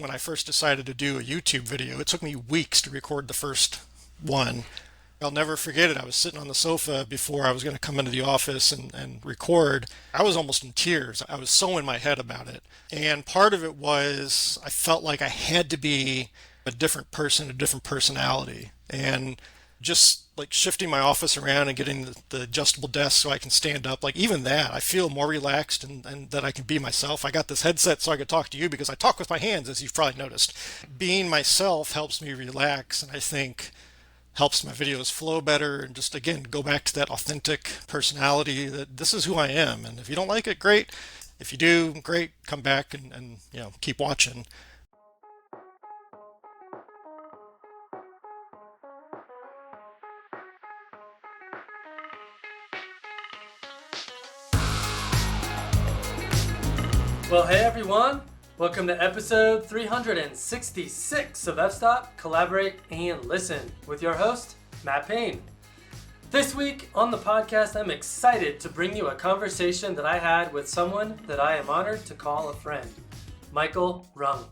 When I first decided to do a YouTube video, it took me weeks to record the first one. I'll never forget it. I was sitting on the sofa before I was going to come into the office and record. I was almost in tears. I was so in my head about it. And part of it was I felt like I had to be a different person, a different personality. And just like shifting my office around and getting the adjustable desk so I can stand up, like even that, I feel more relaxed and that I can be myself. I got this headset so I could talk to you because I talk with my hands, as you've probably noticed. Being myself helps me relax, and I think helps my videos flow better and just again go back to that authentic personality that this is who I am. And if you don't like it, great. If you do, great. Come back and keep watching. Well, hey everyone! Welcome to episode 366 of F-Stop, Collaborate, and Listen with your host, Matt Payne. This week on the podcast, I'm excited to bring you a conversation that I had with someone that I am honored to call a friend, Michael Rung.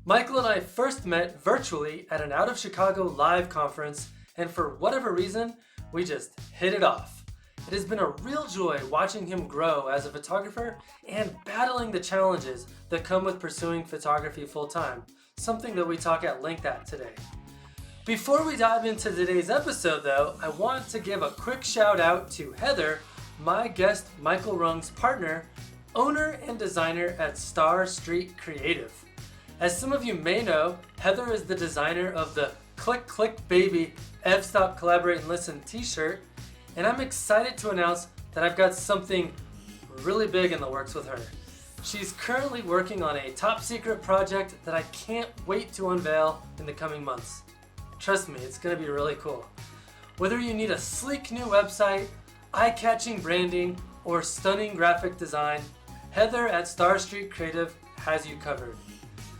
Michael and I first met virtually at an Out of Chicago live conference, and for whatever reason, we just hit it off. It has been a real joy watching him grow as a photographer and battling the challenges that come with pursuing photography full-time, something that we talk at length at today. Before we dive into today's episode though, I want to give a quick shout out to Heather, my guest Michael Rung's partner, owner and designer at Star Street Creative. As some of you may know, Heather is the designer of the Click Click Baby F-Stop Collaborate and Listen t-shirt, and I'm excited to announce that I've got something really big in the works with her. She's currently working on a top secret project that I can't wait to unveil in the coming months. Trust me, it's gonna be really cool. Whether you need a sleek new website, eye-catching branding, or stunning graphic design, Heather at Star Street Creative has you covered.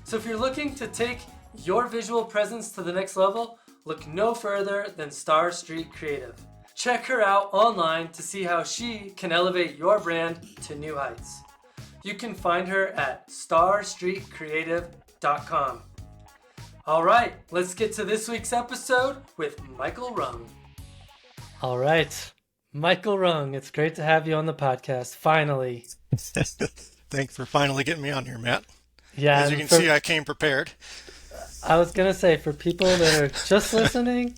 So if you're looking to take your visual presence to the next level, look no further than Star Street Creative. Check her out online to see how she can elevate your brand to new heights. You can find her at starstreetcreative.com. All right, let's get to this week's episode with Michael Rung. All right, Michael Rung, it's great to have you on the podcast, finally. Thanks for finally getting me on here, Matt. Yeah, as you can see, I came prepared. I was going to say, for people that are just listening,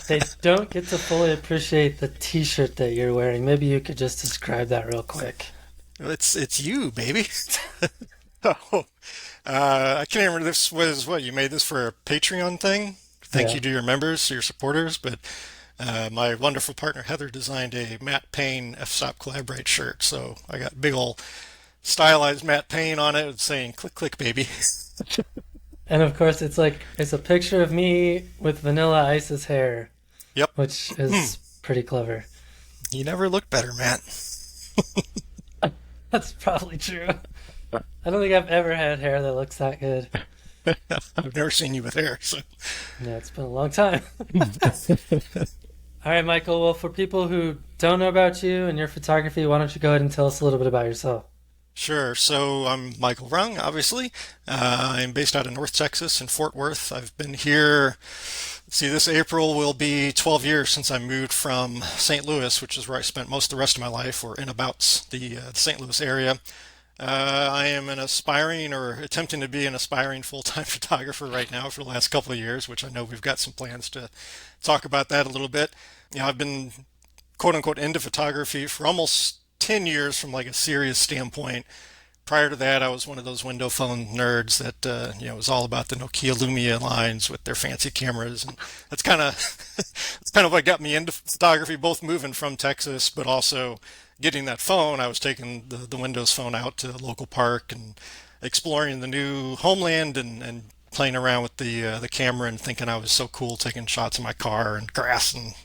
they don't get to fully appreciate the t-shirt that you're wearing. Maybe you could just describe that real quick. It's you, baby. I can't remember, this was what, you made this for a Patreon thing? Thank you to your members, your supporters, but my wonderful partner Heather designed a Matt Payne F-Stop Collaborate shirt, so I got big old stylized Matt Payne on it saying click click baby. And of course, it's a picture of me with Vanilla Ice's hair. Yep. Which is pretty clever. You never looked better, Matt. That's probably true. I don't think I've ever had hair that looks that good. I've never seen you with hair, so. Yeah, it's been a long time. All right, Michael. Well, for people who don't know about you and your photography, why don't you go ahead and tell us a little bit about yourself? Sure. So I'm Michael Rung, obviously. I'm based out of North Texas in Fort Worth. I've been here, this April will be 12 years since I moved from St. Louis, which is where I spent most of the rest of my life, or in about the St. Louis area. I am an aspiring, or attempting to be an aspiring full-time photographer right now for the last couple of years, which I know we've got some plans to talk about that a little bit. I've been quote-unquote into photography for almost 10 years from like a serious standpoint. Prior to that, I was one of those window phone nerds that was all about the Nokia Lumia lines with their fancy cameras, and that's kind of what got me into photography. Both moving from Texas, but also getting that phone. I was taking the Windows phone out to the local park and exploring the new homeland and playing around with the camera and thinking I was so cool, taking shots of my car and grass and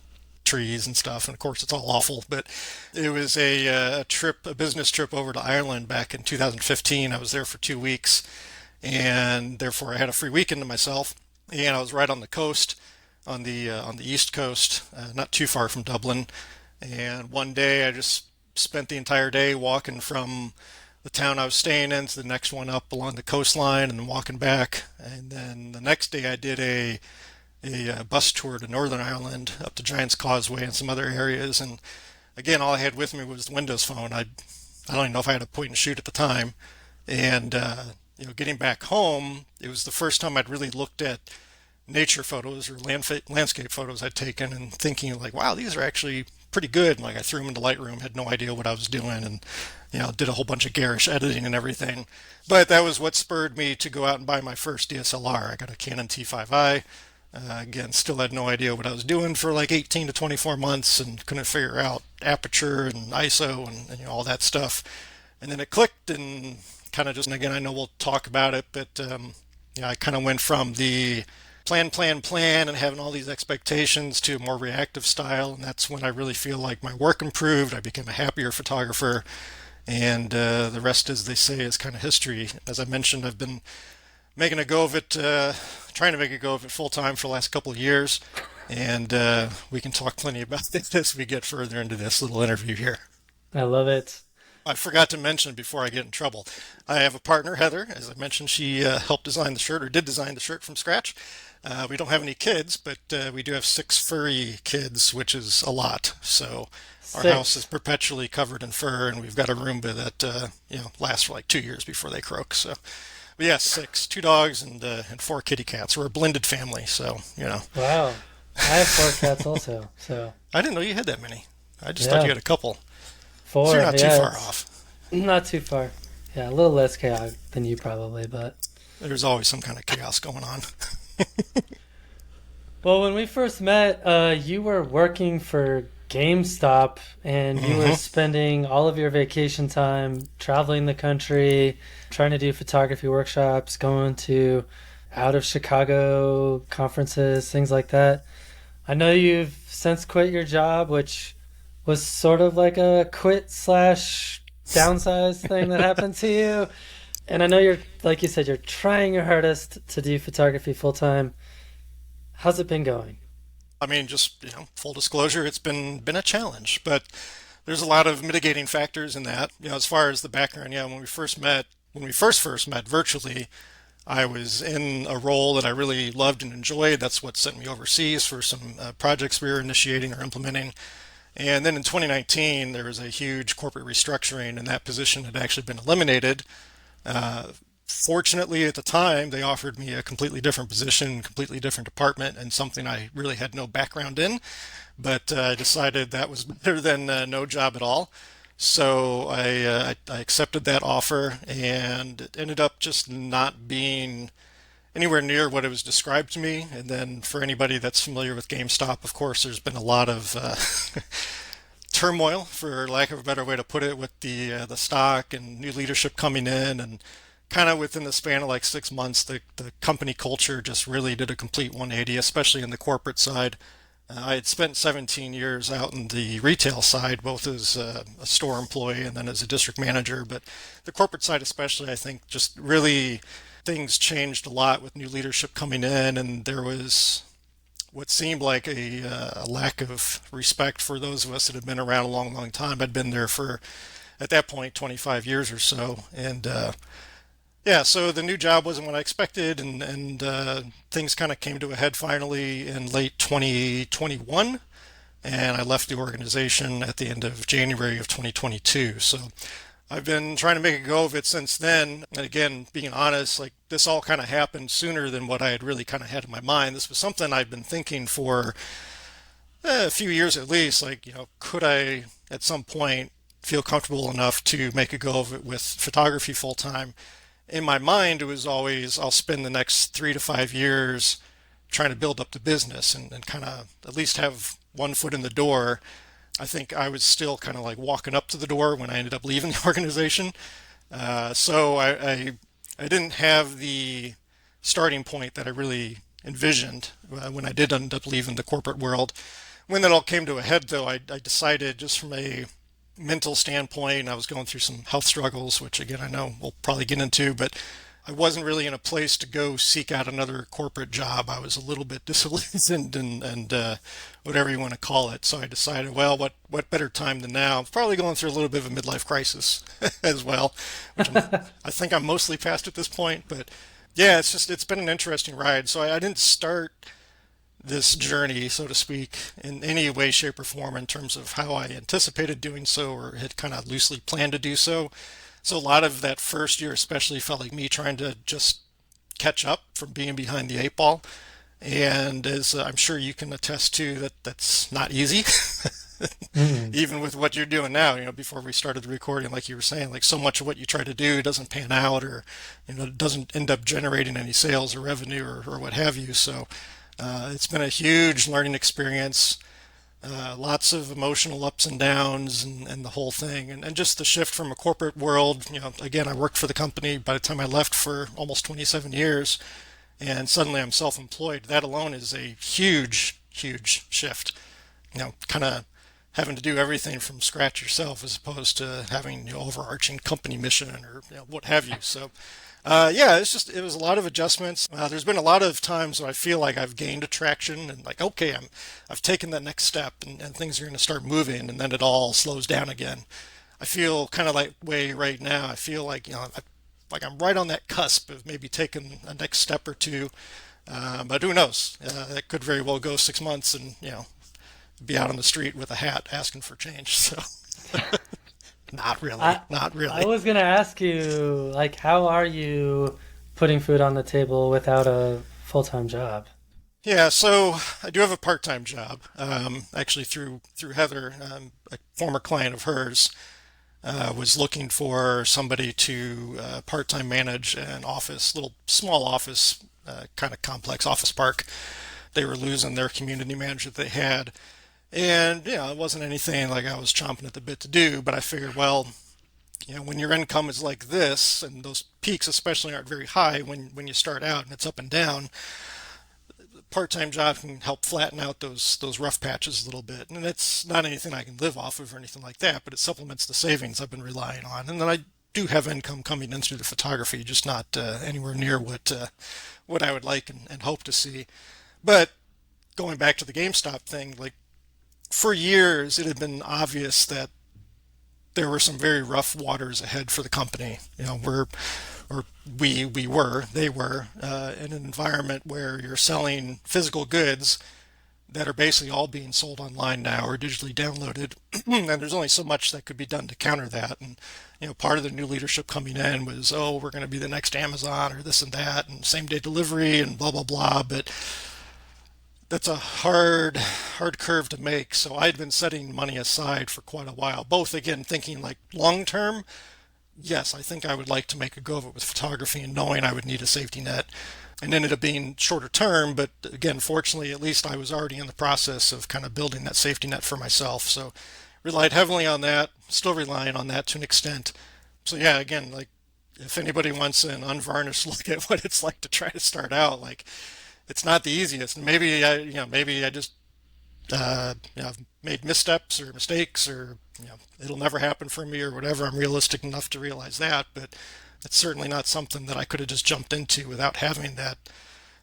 trees and stuff, and of course it's all awful. But it was a business trip over to Ireland back in 2015. I was there for 2 weeks, and therefore I had a free weekend to myself. And I was right on the coast, on the east coast, not too far from Dublin. And one day I just spent the entire day walking from the town I was staying in to the next one up along the coastline and then walking back. And then the next day I did a bus tour to Northern Ireland up to Giant's Causeway and some other areas. And again, all I had with me was the Windows Phone. I don't even know if I had a point and shoot at the time. And getting back home, it was the first time I'd really looked at nature photos or landscape photos I'd taken and thinking like, wow, these are actually pretty good. And like I threw them into Lightroom, had no idea what I was doing, and did a whole bunch of garish editing and everything. But that was what spurred me to go out and buy my first DSLR. I got a Canon T5i. Again, still had no idea what I was doing for like 18 to 24 months and couldn't figure out aperture and ISO and all that stuff. And then it clicked and kind of just, and again, I know we'll talk about it, but I kind of went from the plan, and having all these expectations to a more reactive style. And that's when I really feel like my work improved. I became a happier photographer. And the rest, as they say, is kind of history. As I mentioned, I've been making a go of it, trying to make a go of it full time for the last couple of years. And we can talk plenty about this as we get further into this little interview here. I love it. I forgot to mention before I get in trouble, I have a partner, Heather. As I mentioned, she helped design the shirt, or did design the shirt from scratch. We don't have any kids, but we do have 6 furry kids, which is a lot. So our house is 6. perpetually covered in fur, and we've got a Roomba that lasts for like 2 years before they croak. So, but yeah, 6, 2 dogs and 4 kitty cats. We're a blended family, so. Wow. I have 4 cats also. So I didn't know you had that many. I just thought yeah, you had a couple. 4. So you're not too Yeah, far it's off. not too far. Yeah, a little less chaotic than you probably, but There's always some kind of chaos going on. well, when we first met, you were working for GameStop and you were Hmm. spending all of your vacation time traveling the country, trying to do photography workshops, going to out of Chicago conferences, things like that. I know you've since quit your job, which was sort of like a quit slash downsize thing that happened to you. And I know you're, like you said, you're trying your hardest to do photography full time. How's it been going? I mean, just full disclosure, it's been a challenge, but there's a lot of mitigating factors in that. As far as the background, yeah, when we first met virtually, I was in a role that I really loved and enjoyed. That's what sent me overseas for some projects we were initiating or implementing. And then in 2019, there was a huge corporate restructuring, and that position had actually been eliminated. Uh, Fortunately, at the time, they offered me a completely different position, completely different department, and something I really had no background in. But I decided that was better than no job at all. So I accepted that offer, and it ended up just not being anywhere near what it was described to me. And then for anybody that's familiar with GameStop, of course, there's been a lot of turmoil, for lack of a better way to put it, with the stock and new leadership coming in, and kind of within the span of like 6 months, the company culture just really did a complete 180, especially in the corporate side. I had spent 17 years out in the retail side, both as a store employee and then as a district manager. But the corporate side, especially, I think just really things changed a lot with new leadership coming in, and there was what seemed like a lack of respect for those of us that had been around a long, long time. I'd been there for, at that point, 25 years or so, and yeah, so the new job wasn't what I expected, and things kind of came to a head finally in late 2021, and I left the organization at the end of January of 2022. So I've been trying to make a go of it since then. And again, being honest, like this all kind of happened sooner than what I had really kind of had in my mind. This was something I've been thinking for a few years at least. Like, could I at some point feel comfortable enough to make a go of it with photography full time? In my mind, it was always, I'll spend the next 3 to 5 years trying to build up the business and kind of at least have one foot in the door. I think I was still kind of like walking up to the door when I ended up leaving the organization. So I didn't have the starting point that I really envisioned when I did end up leaving the corporate world. When that all came to a head, though, I decided just from a mental standpoint, I was going through some health struggles, which again I know we'll probably get into, but I wasn't really in a place to go seek out another corporate job. I was a little bit disillusioned and whatever you want to call it. So I decided, well, what better time than now? I'm probably going through a little bit of a midlife crisis as well, which I think I'm mostly past at this point. But yeah, it's been an interesting ride. So I didn't start this journey, so to speak, in any way, shape, or form in terms of how I anticipated doing so or had kind of loosely planned to do so. So a lot of that first year especially felt like me trying to just catch up from being behind the eight ball. And as I'm sure you can attest to, that's not easy. Mm. Even with what you're doing now, before we started the recording, like you were saying, like so much of what you try to do doesn't pan out or, doesn't end up generating any sales or revenue or what have you. So it's been a huge learning experience, lots of emotional ups and downs and the whole thing. And just the shift from a corporate world, again, I worked for the company by the time I left for almost 27 years, and suddenly I'm self-employed. That alone is a huge, huge shift. Kind of having to do everything from scratch yourself as opposed to having overarching company mission or what have you. So yeah, it was a lot of adjustments. There's been a lot of times where I feel like I've gained traction and like, okay, I've taken that next step and things are going to start moving, and then it all slows down again. I feel kind of like way right now. I feel like, like I'm right on that cusp of maybe taking a next step or two. But who knows? That could very well go 6 months and, be out on the street with a hat asking for change. So not really, I not I really. was gonna ask you, like, how are you putting food on the table without a full-time job? Yeah, so I do have a part-time job. Actually, through Heather, a former client of hers, was looking for somebody to part-time manage an office, little small office, kind of complex office park. They were losing their community manager that they had, and it wasn't anything like I was chomping at the bit to do. But I figured, well, when your income is like this, and those peaks especially aren't very high when you start out, and it's up and down, part-time job can help flatten out those rough patches a little bit. And it's not anything I can live off of or anything like that, but it supplements the savings I've been relying on. And then I do have income coming in through the photography, just not anywhere near what I would like and hope to see. But going back to the GameStop thing, like for years it had been obvious that there were some very rough waters ahead for the company. They were in an environment where you're selling physical goods that are basically all being sold online now or digitally downloaded, and there's only so much that could be done to counter that. And part of the new leadership coming in was, oh, we're going to be the next Amazon or this and that, and same day delivery and blah blah blah. But that's a hard curve to make. So I'd been setting money aside for quite a while, both again thinking like long term. Yes, I think I would like to make a go of it with photography and knowing I would need a safety net, and ended up being shorter term. But again, fortunately, at least I was already in the process of kind of building that safety net for myself. So relied heavily on that, still relying on that to an extent. So yeah, again, like if anybody wants an unvarnished look at what it's like to try to start out, like it's not the easiest. Maybe I just I've made missteps or mistakes, or it'll never happen for me or whatever. I'm realistic enough to realize that, but it's certainly not something that I could have just jumped into without having that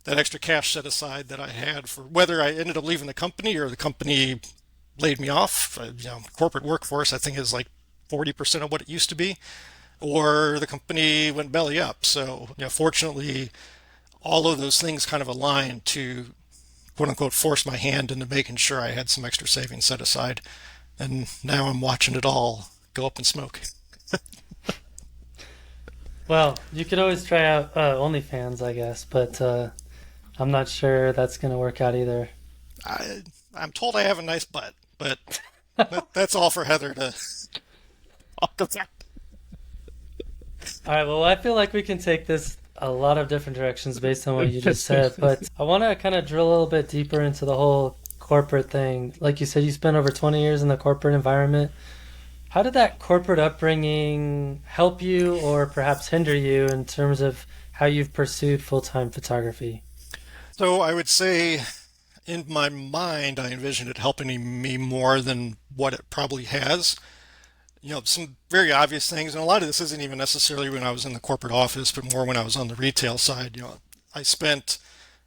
extra cash set aside that I had for whether I ended up leaving the company or the company laid me off. Corporate workforce I think is like 40% of what it used to be, or the company went belly up. So fortunately, all of those things kind of aligned to quote unquote force my hand into making sure I had some extra savings set aside. And now I'm watching it all go up in smoke. Well, you could always try out OnlyFans, I guess, but I'm not sure that's gonna work out either. I, I'm told I have a nice butt, but that's all for Heather to talk about. All right, well, I feel like we can take this a lot of different directions based on what you just said, but I want to kind of drill a little bit deeper into the whole corporate thing. Like you said, you spent over 20 years in the corporate environment. How did that corporate upbringing help you or perhaps hinder you in terms of how you've pursued full-time photography? So I would say in my mind, I envisioned it helping me more than what it probably has. some very obvious things, and a lot of this isn't even necessarily when I was in the corporate office, but more when I was on the retail side. I spent,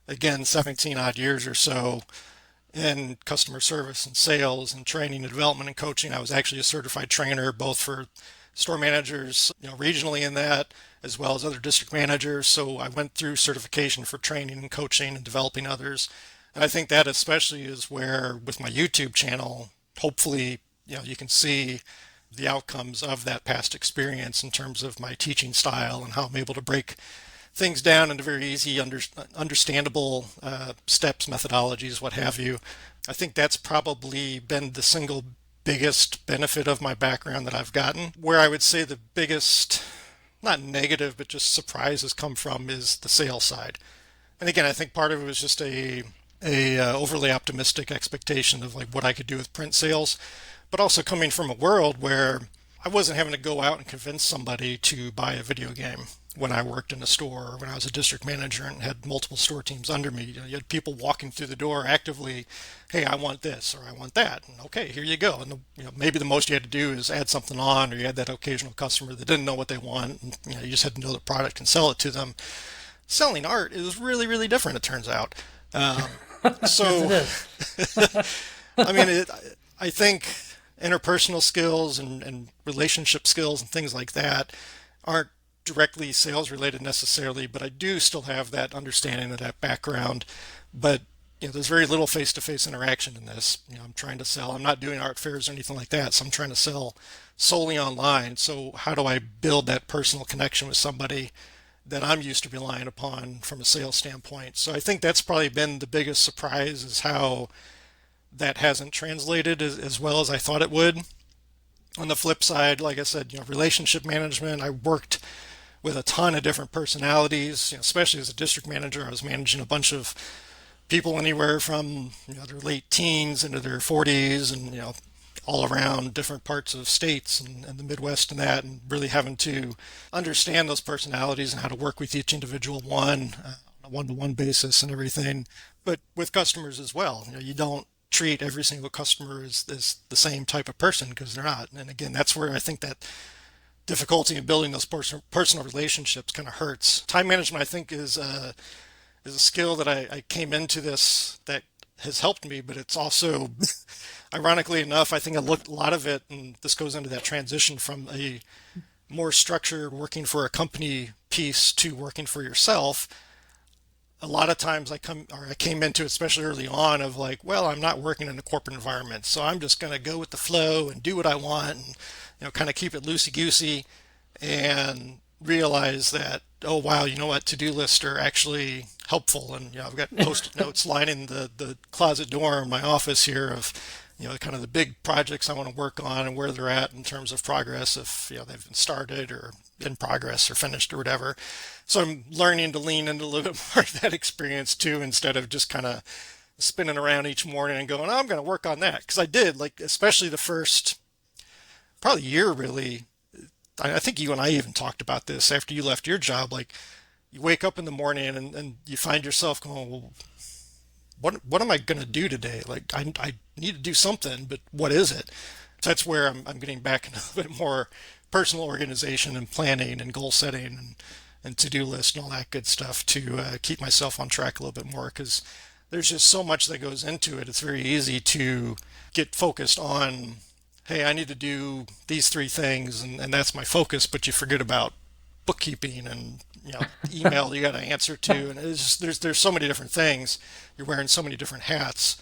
again, 17 odd years or so in customer service and sales and training and development and coaching. I was actually a certified trainer, both for store managers, regionally in that, as well as other district managers. So I went through certification for training and coaching and developing others. And I think that especially is where, with my YouTube channel, hopefully, you can see the outcomes of that past experience in terms of my teaching style and how I'm able to break things down into very easy, understandable steps, methodologies, what have you. I think that's probably been the single biggest benefit of my background that I've gotten. Where I would say the biggest, not negative, but just surprise has come from is the sales side. And again, I think part of it was just a overly optimistic expectation of like what I could do with print sales, but also coming from a world where I wasn't having to go out and convince somebody to buy a video game when I worked in a store or when I was a district manager and had multiple store teams under me. You had people walking through the door actively, hey, I want this or I want that. And okay, here you go. And maybe the most you had to do is add something on, or you had that occasional customer that didn't know what they want. And, you just had to know the product and sell it to them. Selling art is really, really different, it turns out. Um, Yes, it so, is. I mean, I think interpersonal skills and relationship skills and things like that aren't directly sales related necessarily, but I do still have that understanding of that background. But there's very little face-to-face interaction in this. I'm trying to sell. I'm not doing art fairs or anything like that, so I'm trying to sell solely online. So how do I build that personal connection with somebody that I'm used to relying upon from a sales standpoint? So I think that's probably been the biggest surprise is how that hasn't translated as well as I thought it would. On the flip side, like I said, relationship management, I worked with a ton of different personalities, especially as a district manager. I was managing a bunch of people anywhere from their late teens into their 40s and all around different parts of states and the Midwest and that, and really having to understand those personalities and how to work with each individual one on a one-to-one basis and everything. But with customers as well, you don't treat every single customer as the same type of person because they're not. And again, that's where I think that difficulty in building those personal relationships kind of hurts. Time management, I think, is a skill that I came into this that has helped me, but it's also, ironically enough, I think I looked a lot of it, and this goes into that transition from a more structured working for a company piece to working for yourself. A lot of times I came into it, especially early on, of like, well, I'm not working in a corporate environment, so I'm just going to go with the flow and do what I want, and kind of keep it loosey goosey, and realize that, oh wow, you know what, to-do lists are actually helpful. And I've got post-it notes lining the closet door in my office here of kind of the big projects I want to work on and where they're at in terms of progress, if they've been started or in progress or finished or whatever. So I'm learning to lean into a little bit more of that experience too, instead of just kind of spinning around each morning and going, oh, I'm going to work on that. Because I did, like, especially the first probably year, really. I think you and I even talked about this after you left your job. Like, you wake up in the morning and you find yourself going, well, what am I going to do today? Like, I need to do something, but what is it? So that's where I'm getting back into a bit more personal organization and planning and goal setting and to-do list and all that good stuff to keep myself on track a little bit more, because there's just so much that goes into it. It's very easy to get focused on, hey, I need to do these three things, and that's my focus, but you forget about bookkeeping and email you got to answer to, and it's just, there's so many different things. You're wearing so many different hats,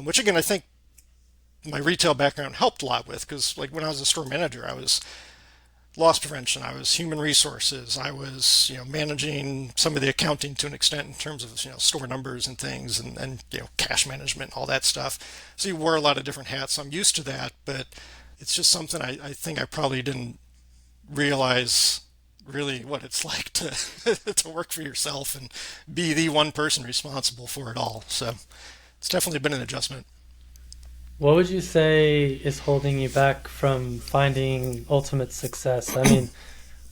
which again I think my retail background helped a lot with, because like when I was a store manager, I was loss prevention, I was human resources, I was managing some of the accounting to an extent in terms of store numbers and things, and cash management, all that stuff. So you wear a lot of different hats. So I'm used to that, but it's just something I think I probably didn't realize really what it's like to to work for yourself and be the one person responsible for it all. So it's definitely been an adjustment. What would you say is holding you back from finding ultimate success? I mean,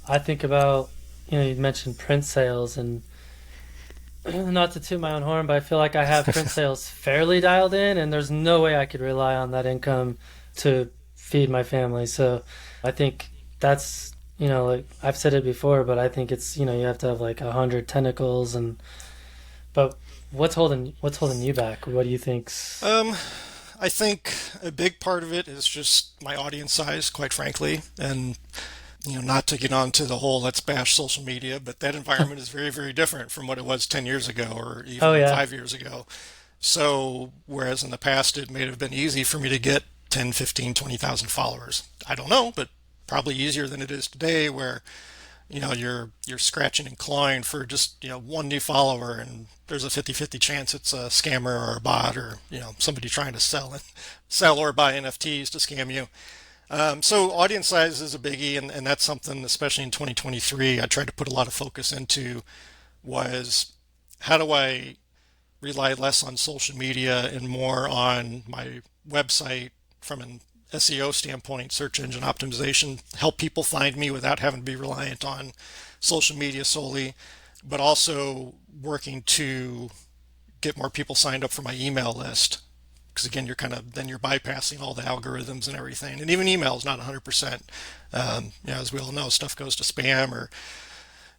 I think about, you mentioned print sales, and not to toot my own horn, but I feel like I have print sales fairly dialed in, and there's no way I could rely on that income to feed my family. So I think that's, like I've said it before, but I think it's, you have to have like 100 tentacles. But what's holding you back? What do you think's? Um, I think a big part of it is just my audience size, quite frankly, and not to get on to the whole let's bash social media, but that environment is very, very different from what it was 10 years ago or Oh even yeah. 5 years ago. So, whereas in the past it may have been easy for me to get 10, 15, 20,000 followers. I don't know, but probably easier than it is today where, you're scratching and clawing for just, one new follower and there's a 50-50 chance it's a scammer or a bot or, somebody trying to sell or buy NFTs to scam you. So audience size is a biggie, and that's something, especially in 2023, I tried to put a lot of focus into was how do I rely less on social media and more on my website from an SEO standpoint, search engine optimization, help people find me without having to be reliant on social media solely, but also working to get more people signed up for my email list. Because again, you're bypassing all the algorithms and everything, and even email is not 100%. As we all know, stuff goes to spam, or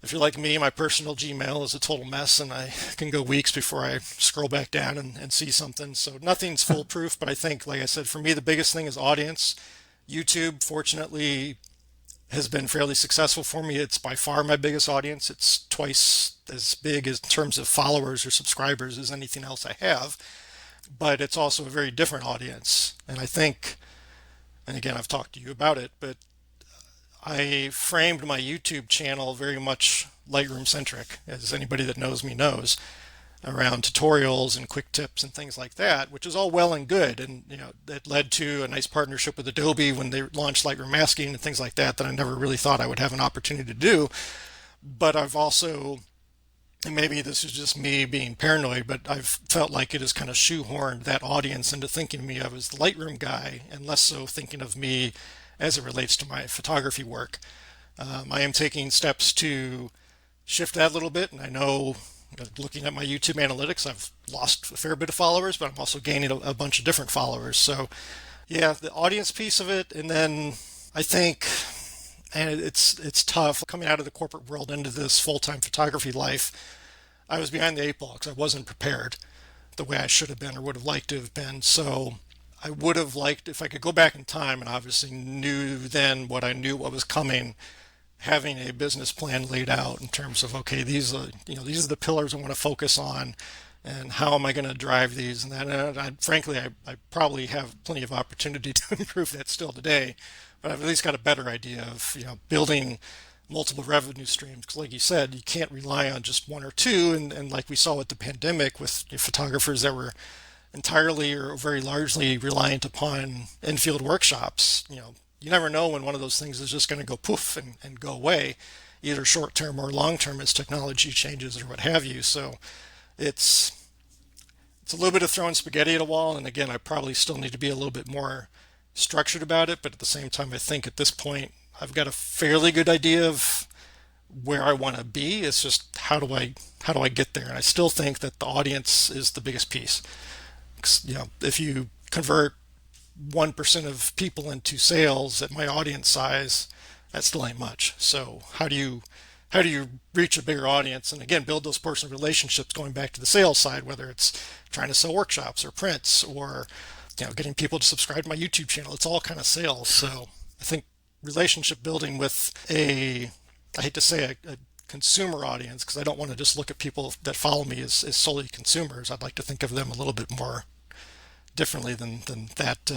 if you're like me, my personal Gmail is a total mess, and I can go weeks before I scroll back down and see something. So nothing's foolproof, but I think, like I said, for me, the biggest thing is audience. YouTube, fortunately, has been fairly successful for me. It's by far my biggest audience. It's twice as big as in terms of followers or subscribers as anything else I have, but it's also a very different audience. And I think, and again, I've talked to you about it, but I framed my YouTube channel very much Lightroom centric, as anybody that knows me knows, around tutorials and quick tips and things like that, which is all well and good. And, it led to a nice partnership with Adobe when they launched Lightroom masking and things like that I never really thought I would have an opportunity to do. But I've also, and maybe this is just me being paranoid, but I've felt like it has kind of shoehorned that audience into thinking of me of as the Lightroom guy and less so thinking of me as it relates to my photography work. I am taking steps to shift that a little bit, and I know looking at my YouTube analytics, I've lost a fair bit of followers, but I'm also gaining a bunch of different followers. So, yeah, the audience piece of it, and then I think, and it's tough coming out of the corporate world into this full-time photography life. I was behind the eight ball because I wasn't prepared the way I should have been or would have liked to have been. So I would have liked if I could go back in time and obviously knew then what was coming, having a business plan laid out in terms of okay, these are the pillars I want to focus on, and how am I going to drive these and that. And frankly, I probably have plenty of opportunity to improve that still today, but I've at least got a better idea of building multiple revenue streams. Because like you said, you can't rely on just one or two, and like we saw with the pandemic with photographers that were entirely or very largely reliant upon in-field workshops. You never know when one of those things is just going to go poof and go away, either short term or long term as technology changes or what have you. So it's it's a little bit of throwing spaghetti at a wall. And again, I probably still need to be a little bit more structured about it. But at the same time, I think at this point, I've got a fairly good idea of where I want to be. It's just how do I get there? And I still think that the audience is the biggest piece. 'Cause, if you convert 1% of people into sales at my audience size, that still ain't much. So how do you reach a bigger audience and again build those personal relationships going back to the sales side, whether it's trying to sell workshops or prints or getting people to subscribe to my YouTube channel. It's all kind of sales. So I think relationship building with I hate to say a consumer audience because I don't want to just look at people that follow me as solely consumers. I'd like to think of them a little bit more differently than that.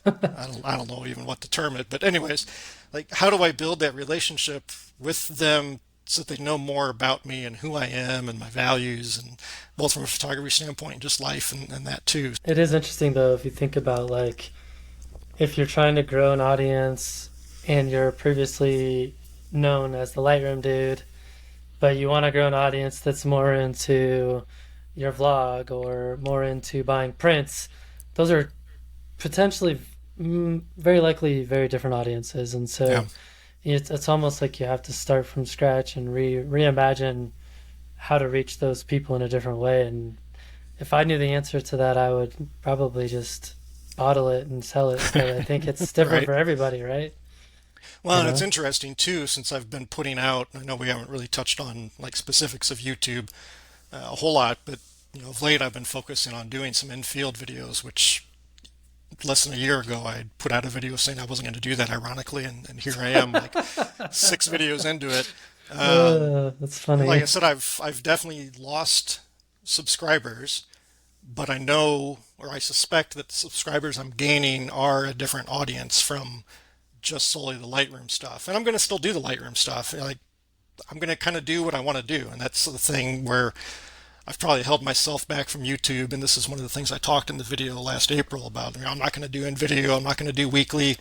I don't know even what to term it, but anyways, like how do I build that relationship with them so that they know more about me and who I am and my values, and both from a photography standpoint and just life and that too. It is interesting though if you think about like if you're trying to grow an audience and you're previously known as the Lightroom dude, but you want to grow an audience that's more into your vlog or more into buying prints, those are potentially very likely very different audiences. And Yeah. so it's almost like you have to start from scratch and reimagine how to reach those people in a different way. And if I knew the answer to that, I would probably just bottle it and sell it, but I think it's different Right. for everybody, right? Well, You and it's know? interesting too, since I've been putting out, I know we haven't really touched on like specifics of YouTube a whole lot, but of late I've been focusing on doing some in-field videos, which less than a year ago I put out a video saying I wasn't going to do that, ironically, and here I am, like 6 videos into it. That's Like I funny. said, I've definitely lost subscribers, but I know or I suspect that the subscribers I'm gaining are a different audience from just solely the Lightroom stuff. And I'm going to still do the Lightroom stuff. Like I'm going to kind of do what I want to do, and that's the thing where I've probably held myself back from YouTube. And this is one of the things I talked in the video last April about. I'm not going to do in video. I'm not going to do weekly.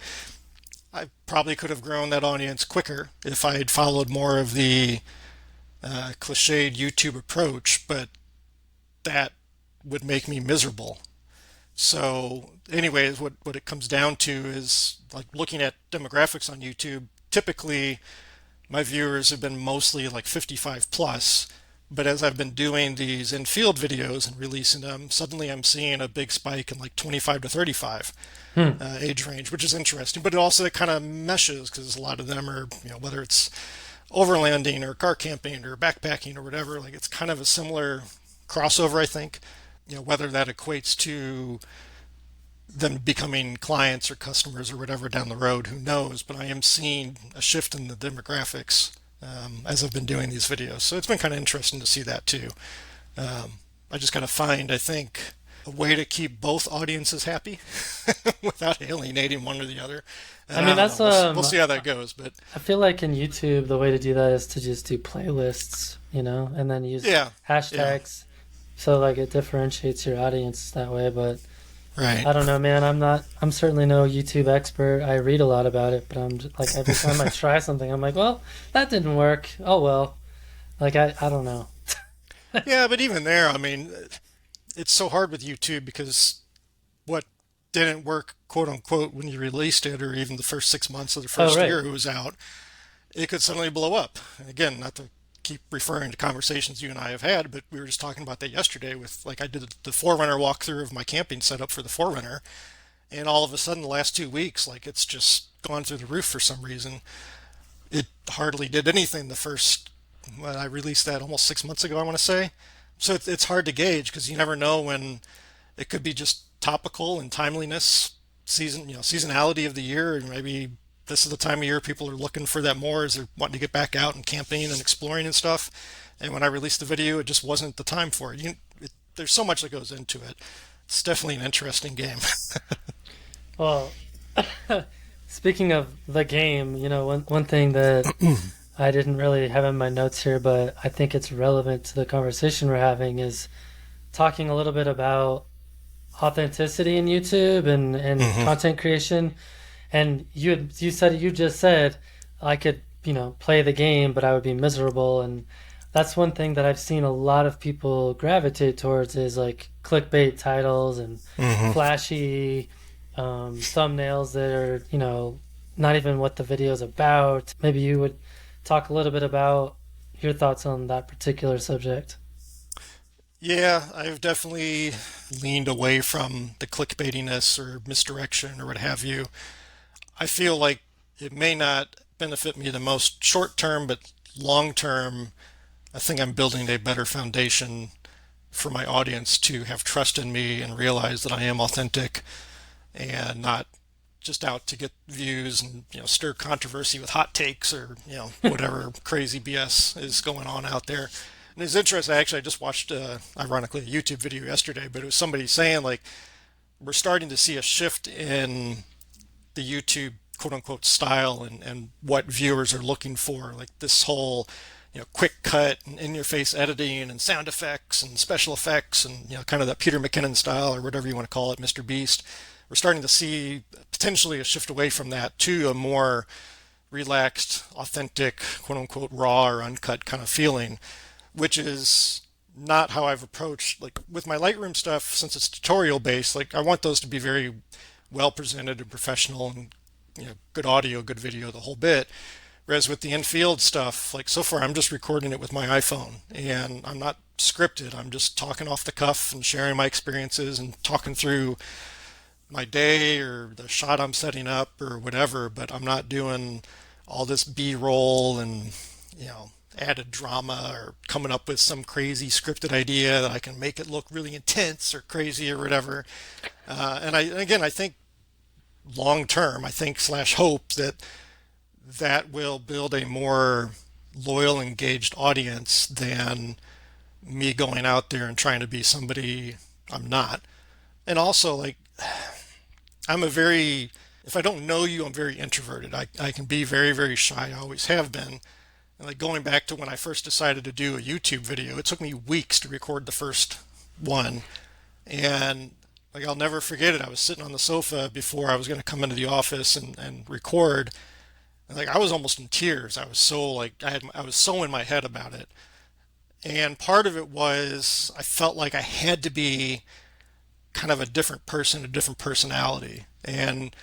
I probably could have grown that audience quicker if I had followed more of the cliched YouTube approach, but that would make me miserable. So, anyways, what it comes down to is like looking at demographics on YouTube. Typically, my viewers have been mostly like 55 plus, but as I've been doing these in-field videos and releasing them, suddenly I'm seeing a big spike in like 25 to 35 Hmm. age range, which is interesting. But it also it kind of meshes because a lot of them are, whether it's overlanding or car camping or backpacking or whatever, like it's kind of a similar crossover, I think. Whether that equates to them becoming clients or customers or whatever down the road, who knows? But I am seeing a shift in the demographics as I've been doing these videos. So it's been kind of interesting to see that too. I just got to find, I think, a way to keep both audiences happy without alienating one or the other. I And mean, I don't that's know. We'll see how that goes. But I feel like in YouTube the way to do that is to just do playlists, and then use yeah, yeah, hashtags. So like it differentiates your audience that way, but right. I don't know, man. I'm certainly no YouTube expert. I read a lot about it, but I'm just, like every time I try something, I'm like, well, that didn't work. Oh well. Like I don't know. Yeah, but even there, I mean, it's so hard with YouTube because what didn't work, quote unquote, when you released it, or even the first 6 months of the Oh first right. year it was out, it could suddenly blow up. And again, not to keep referring to conversations you and I have had, but we were just talking about that yesterday with like I did the Forerunner walkthrough of my camping setup for the Forerunner, and all of a sudden the last 2 weeks, like it's just gone through the roof for some reason. It hardly did anything the first when I released that almost 6 months ago, I want to say. So it's hard to gauge because you never know when it could be just topical and timeliness, seasonality of the year, and maybe this is the time of year people are looking for that more as they're wanting to get back out and camping and exploring and stuff. And when I released the video, it just wasn't the time for it. There's so much that goes into it. It's definitely an interesting game. Well, speaking of the game, one thing that I didn't really have in my notes here, but I think it's relevant to the conversation we're having is talking a little bit about authenticity in YouTube and Hmm. content creation. And you just said I could, play the game, but I would be miserable. And that's one thing that I've seen a lot of people gravitate towards is like clickbait titles and Hmm. flashy thumbnails that are, not even what the video is about. Maybe you would talk a little bit about your thoughts on that particular subject. Yeah, I've definitely leaned away from the clickbaitiness or misdirection or what have you. I feel like it may not benefit me the most short term, but long term, I think I'm building a better foundation for my audience to have trust in me and realize that I am authentic and not just out to get views and stir controversy with hot takes or whatever crazy BS is going on out there. And it's interesting. Actually, I just watched, ironically, a YouTube video yesterday, but it was somebody saying like we're starting to see a shift in the YouTube quote unquote style and what viewers are looking for. Like this whole quick cut and in your face editing and sound effects and special effects and kind of that Peter McKinnon style or whatever you want to call it, Mr. Beast. We're starting to see potentially a shift away from that to a more relaxed, authentic, quote unquote raw or uncut kind of feeling, which is not how I've approached like with my Lightroom stuff since it's tutorial based. Like I want those to be very well presented and professional and good audio, good video, the whole bit. Whereas with the in-field stuff, like so far, I'm just recording it with my iPhone and I'm not scripted. I'm just talking off the cuff and sharing my experiences and talking through my day or the shot I'm setting up or whatever, but I'm not doing all this B-roll and, you know, added drama or coming up with some crazy scripted idea that I can make it look really intense or crazy or whatever. And again, I think long term, I think slash hope that that will build a more loyal, engaged audience than me going out there and trying to be somebody I'm not. And also, like, I'm a very, if I don't know you, I'm very introverted. I can be very, very shy. I always have been. And like going back to when I first decided to do a YouTube video, it took me weeks to record the first one. And like I'll never forget it. I was sitting on the sofa before I was going to come into the office and record. And like I was almost in tears. I was so like I was so in my head about it. And part of it was I felt like I had to be kind of a different person, a different personality. And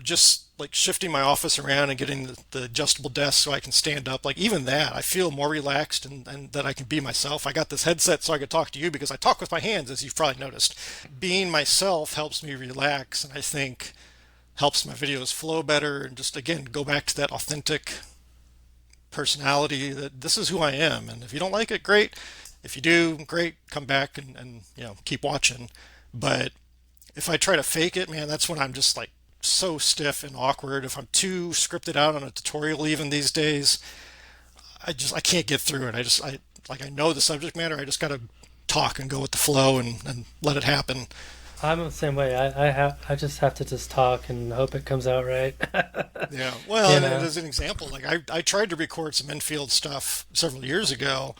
just like shifting my office around and getting the adjustable desk so I can stand up, like even that, I feel more relaxed and that I can be myself. I got this headset so I could talk to you because I talk with my hands, as you've probably noticed. Being myself helps me relax, and I think helps my videos flow better and just again go back to that authentic personality that this is who I am. And if you don't like it, great. If you do, great, come back and keep watching. But if I try to fake it, man, that's when I'm just like so stiff and awkward. If I'm too scripted out on a tutorial even these days, I can't get through it. I like I know the subject matter. I just gotta talk and go with the flow and let it happen. I'm the same way. I just have to just talk and hope it comes out right. Yeah. Well, you and know. as an example, like I tried to record some infield stuff several years ago,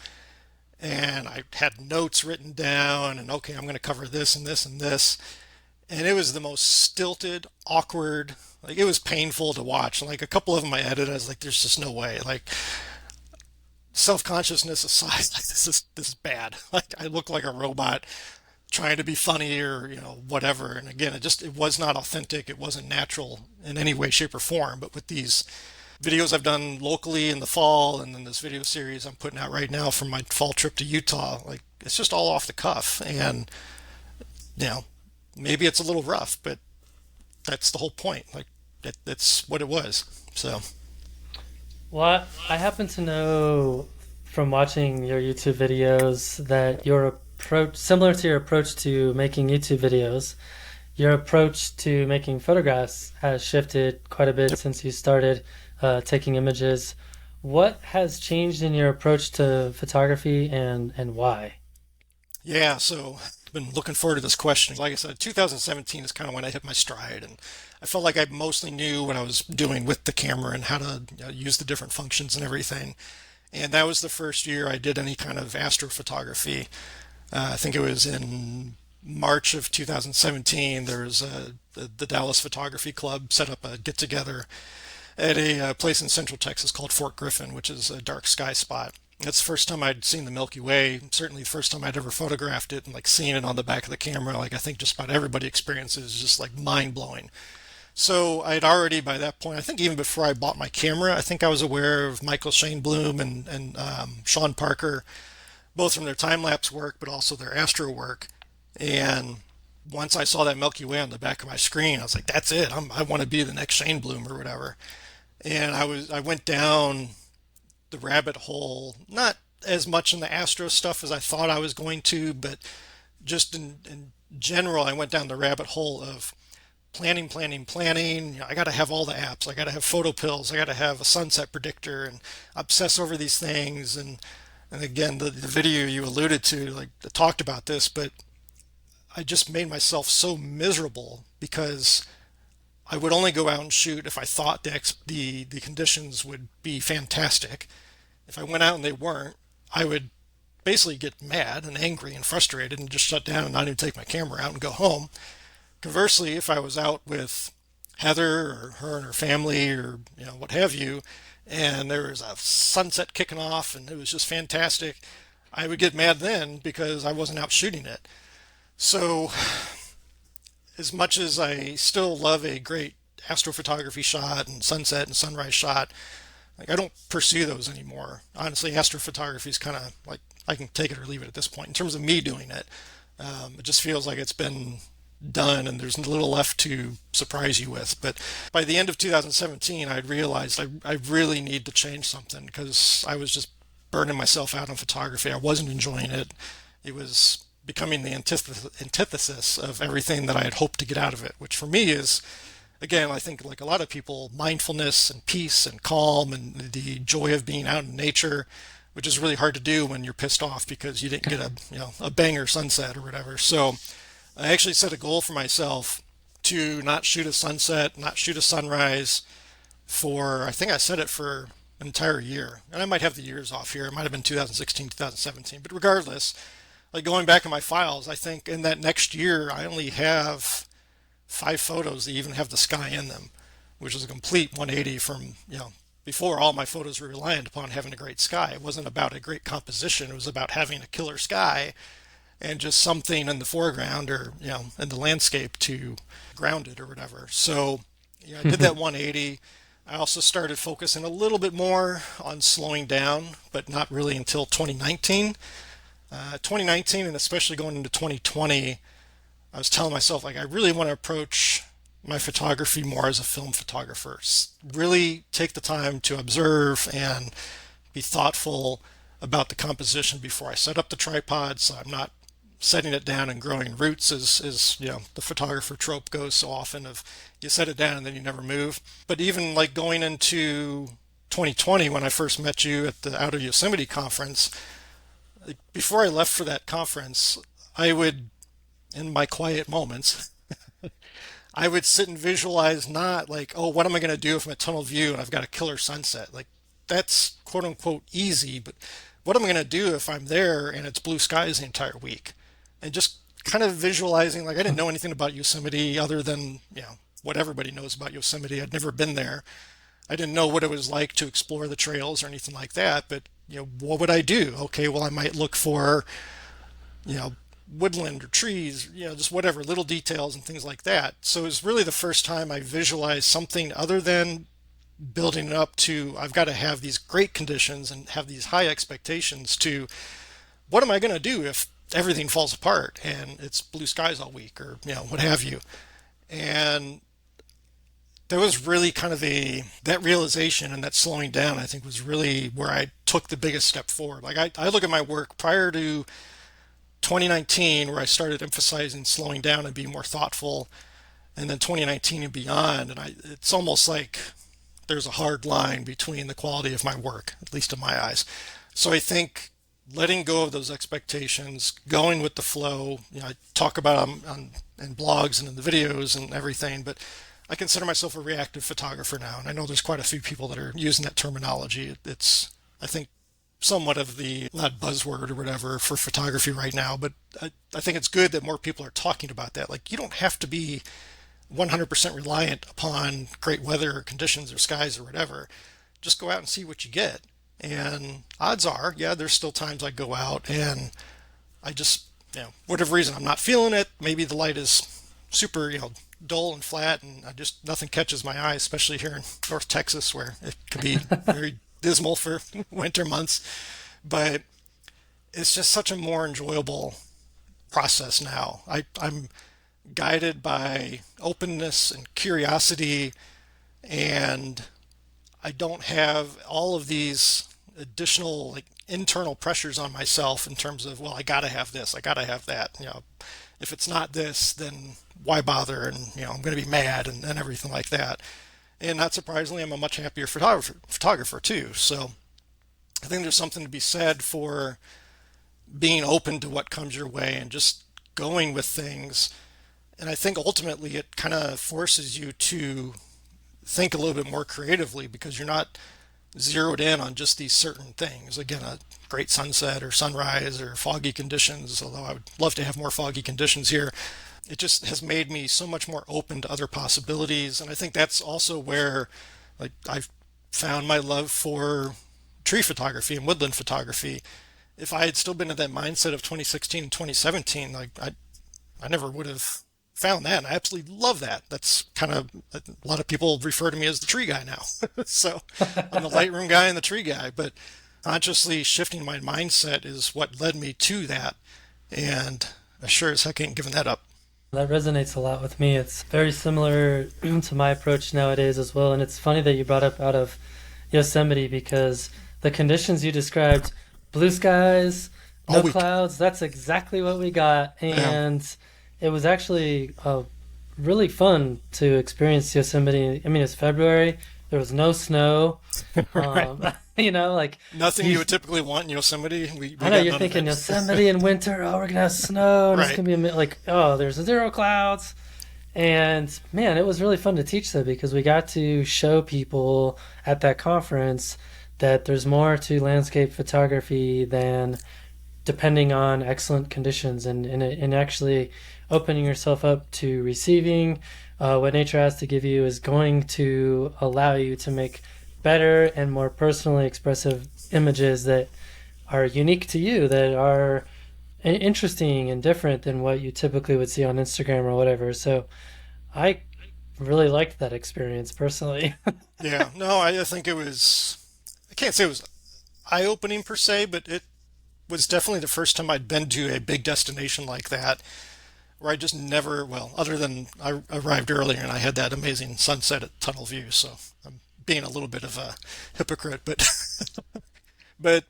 and I had notes written down, and okay, I'm going to cover this and this and this, and it was the most stilted, awkward. Like it was painful to watch. Like a couple of them I edited, I was like, "There's just no way." Like self-consciousness aside, like this is bad. Like I look like a robot trying to be funny or whatever. And again, it was not authentic. It wasn't natural in any way, shape, or form. But with these videos I've done locally in the fall, and then this video series I'm putting out right now from my fall trip to Utah, like it's just all off the cuff. And you know, maybe it's a little rough, but that's the whole point. Like that's what it was. So Well, I happen to know from watching your YouTube videos that your approach, similar to your approach to making YouTube videos, your approach to making photographs has shifted quite a bit yep. since you started taking images. What has changed in your approach to photography and why? Yeah, so I've been looking forward to this question. Like I said, 2017 is kind of when I hit my stride, and I felt like I mostly knew what I was doing with the camera and how to use the different functions and everything. And that was the first year I did any kind of astrophotography. I think it was in March of 2017. There was the Dallas Photography Club set up a get together at a place in Central Texas called Fort Griffin, which is a dark sky spot. That's the first time I'd seen the Milky Way. Certainly the first time I'd ever photographed it and like seeing it on the back of the camera. Like I think just about everybody experiences just like mind blowing. So I'd already by that point, I think even before I bought my camera, I think I was aware of Michael Shane Bloom and Sean Parker, both from their time lapse work, but also their astro work. And once I saw that Milky Way on the back of my screen, I was like, "That's it. I want to be the next Shane Bloom or whatever." And I went down the rabbit hole, not as much in the astro stuff as I thought I was going to, but just in general, I went down the rabbit hole of planning, planning, planning. I got to have all the apps. I got to have photo pills. I got to have a sunset predictor and obsess over these things. And again, the video you alluded to, like, talked about this, but I just made myself so miserable because I would only go out and shoot if I thought the conditions would be fantastic. If I went out and they weren't, I would basically get mad and angry and frustrated and just shut down and not even take my camera out and go home. Conversely, if I was out with Heather or her and her family or what have you, and there was a sunset kicking off and it was just fantastic, I would get mad then because I wasn't out shooting it. So as much as I still love a great astrophotography shot and sunset and sunrise shot, like I don't pursue those anymore. Honestly, astrophotography is kind of like I can take it or leave it at this point in terms of me doing it. It just feels like it's been done and there's little left to surprise you with. But by the end of 2017, I'd realized I really need to change something because I was just burning myself out on photography. I wasn't enjoying it. It was becoming the antithesis of everything that I had hoped to get out of it, which for me is, again, I think like a lot of people, mindfulness and peace and calm and the joy of being out in nature, which is really hard to do when you're pissed off because you didn't get a banger sunset or whatever. So I actually set a goal for myself to not shoot a sunset, not shoot a sunrise for, I think I set it for an entire year. And I might have the years off here. It might have been 2016, 2017. But regardless, like going back in my files, I think in that next year, I only have 5 photos that even have the sky in them, which is a complete 180 from, before all my photos were reliant upon having a great sky. It wasn't about a great composition. It was about having a killer sky and just something in the foreground or, in the landscape to ground it or whatever. So, I did that 180. I also started focusing a little bit more on slowing down, but not really until 2019. 2019 and especially going into 2020, I was telling myself, like, I really want to approach my photography more as a film photographer. Really take the time to observe and be thoughtful about the composition before I set up the tripod, so I'm not setting it down and growing roots as the photographer trope goes so often of you set it down and then you never move. But even like going into 2020 when I first met you at the Outer Yosemite conference, like, before I left for that conference, I would, in my quiet moments, I would sit and visualize not like, oh, what am I going to do if I'm at tunnel view and I've got a killer sunset? Like, that's quote unquote easy, but what am I going to do if I'm there and it's blue skies the entire week? And just kind of visualizing, like, I didn't know anything about Yosemite other than, what everybody knows about Yosemite. I'd never been there. I didn't know what it was like to explore the trails or anything like that, but, what would I do? Okay, well, I might look for, you know, woodland or trees, just whatever, little details and things like that. So it was really the first time I visualized something other than building it up to, I've got to have these great conditions and have these high expectations to, what am I going to do if everything falls apart and it's blue skies all week or, what have you. And there was really kind of that realization and that slowing down, I think, was really where I took the biggest step forward. Like I look at my work prior to 2019, where I started emphasizing slowing down and being more thoughtful, and then 2019 and beyond, and it's almost like there's a hard line between the quality of my work, at least in my eyes. So I think letting go of those expectations, going with the flow, I talk about them in blogs and in the videos and everything, but I consider myself a reactive photographer now, and I know there's quite a few people that are using that terminology. It's, I think, somewhat of the, not buzzword or whatever for photography right now, but I think it's good that more people are talking about that. Like, you don't have to be 100% reliant upon great weather or conditions or skies or whatever. Just go out and see what you get. And odds are, yeah, there's still times I go out and I just, whatever reason, I'm not feeling it. Maybe the light is super, dull and flat, and nothing catches my eye, especially here in North Texas where it can be very dismal for winter months. But it's just such a more enjoyable process now. I'm guided by openness and curiosity, and I don't have all of these additional like internal pressures on myself in terms of, well, I gotta have this, I gotta have that. If it's not this, then why bother? And I'm going to be mad and everything like that. And not surprisingly, I'm a much happier photographer too. So I think there's something to be said for being open to what comes your way and just going with things. And I think ultimately it kind of forces you to think a little bit more creatively because you're not zeroed in on just these certain things. Again, a great sunset or sunrise or foggy conditions, although I would love to have more foggy conditions here. It just has made me so much more open to other possibilities. And I think that's also where like I've found my love for tree photography and woodland photography. If I had still been in that mindset of 2016 and 2017, like I never would have found that. And I absolutely love that. That's kind of, a lot of people refer to me as the tree guy now. So I'm the Lightroom guy and the tree guy, but consciously shifting my mindset is what led me to that. And I sure as heck ain't giving that up. That resonates a lot with me. It's very similar to my approach nowadays as well. And it's funny that you brought up out of Yosemite because the conditions you described, blue skies, All no week. clouds, that's exactly what we got. Yeah. And it was actually really fun to experience Yosemite. I mean, it's February, there was no snow. Right. Like Nothing you, you would typically want in Yosemite. I We know got you're none of thinking it. Yosemite in winter. Oh, we're gonna have snow, and it's Right. gonna be like, oh, there's zero clouds. And man, it was really fun to teach that because we got to show people at that conference that there's more to landscape photography than depending on excellent conditions and actually opening yourself up to receiving what nature has to give you is going to allow you to make better and more personally expressive images that are unique to you, that are interesting and different than what you typically would see on Instagram or whatever. So I really liked that experience personally. Yeah. No, I think it was, I can't say it was eye-opening per se, but it was definitely the first time I'd been to a big destination like that where I just never, well, other than I arrived earlier and I had that amazing sunset at Tunnel View. So I'm being a little bit of a hypocrite, but, but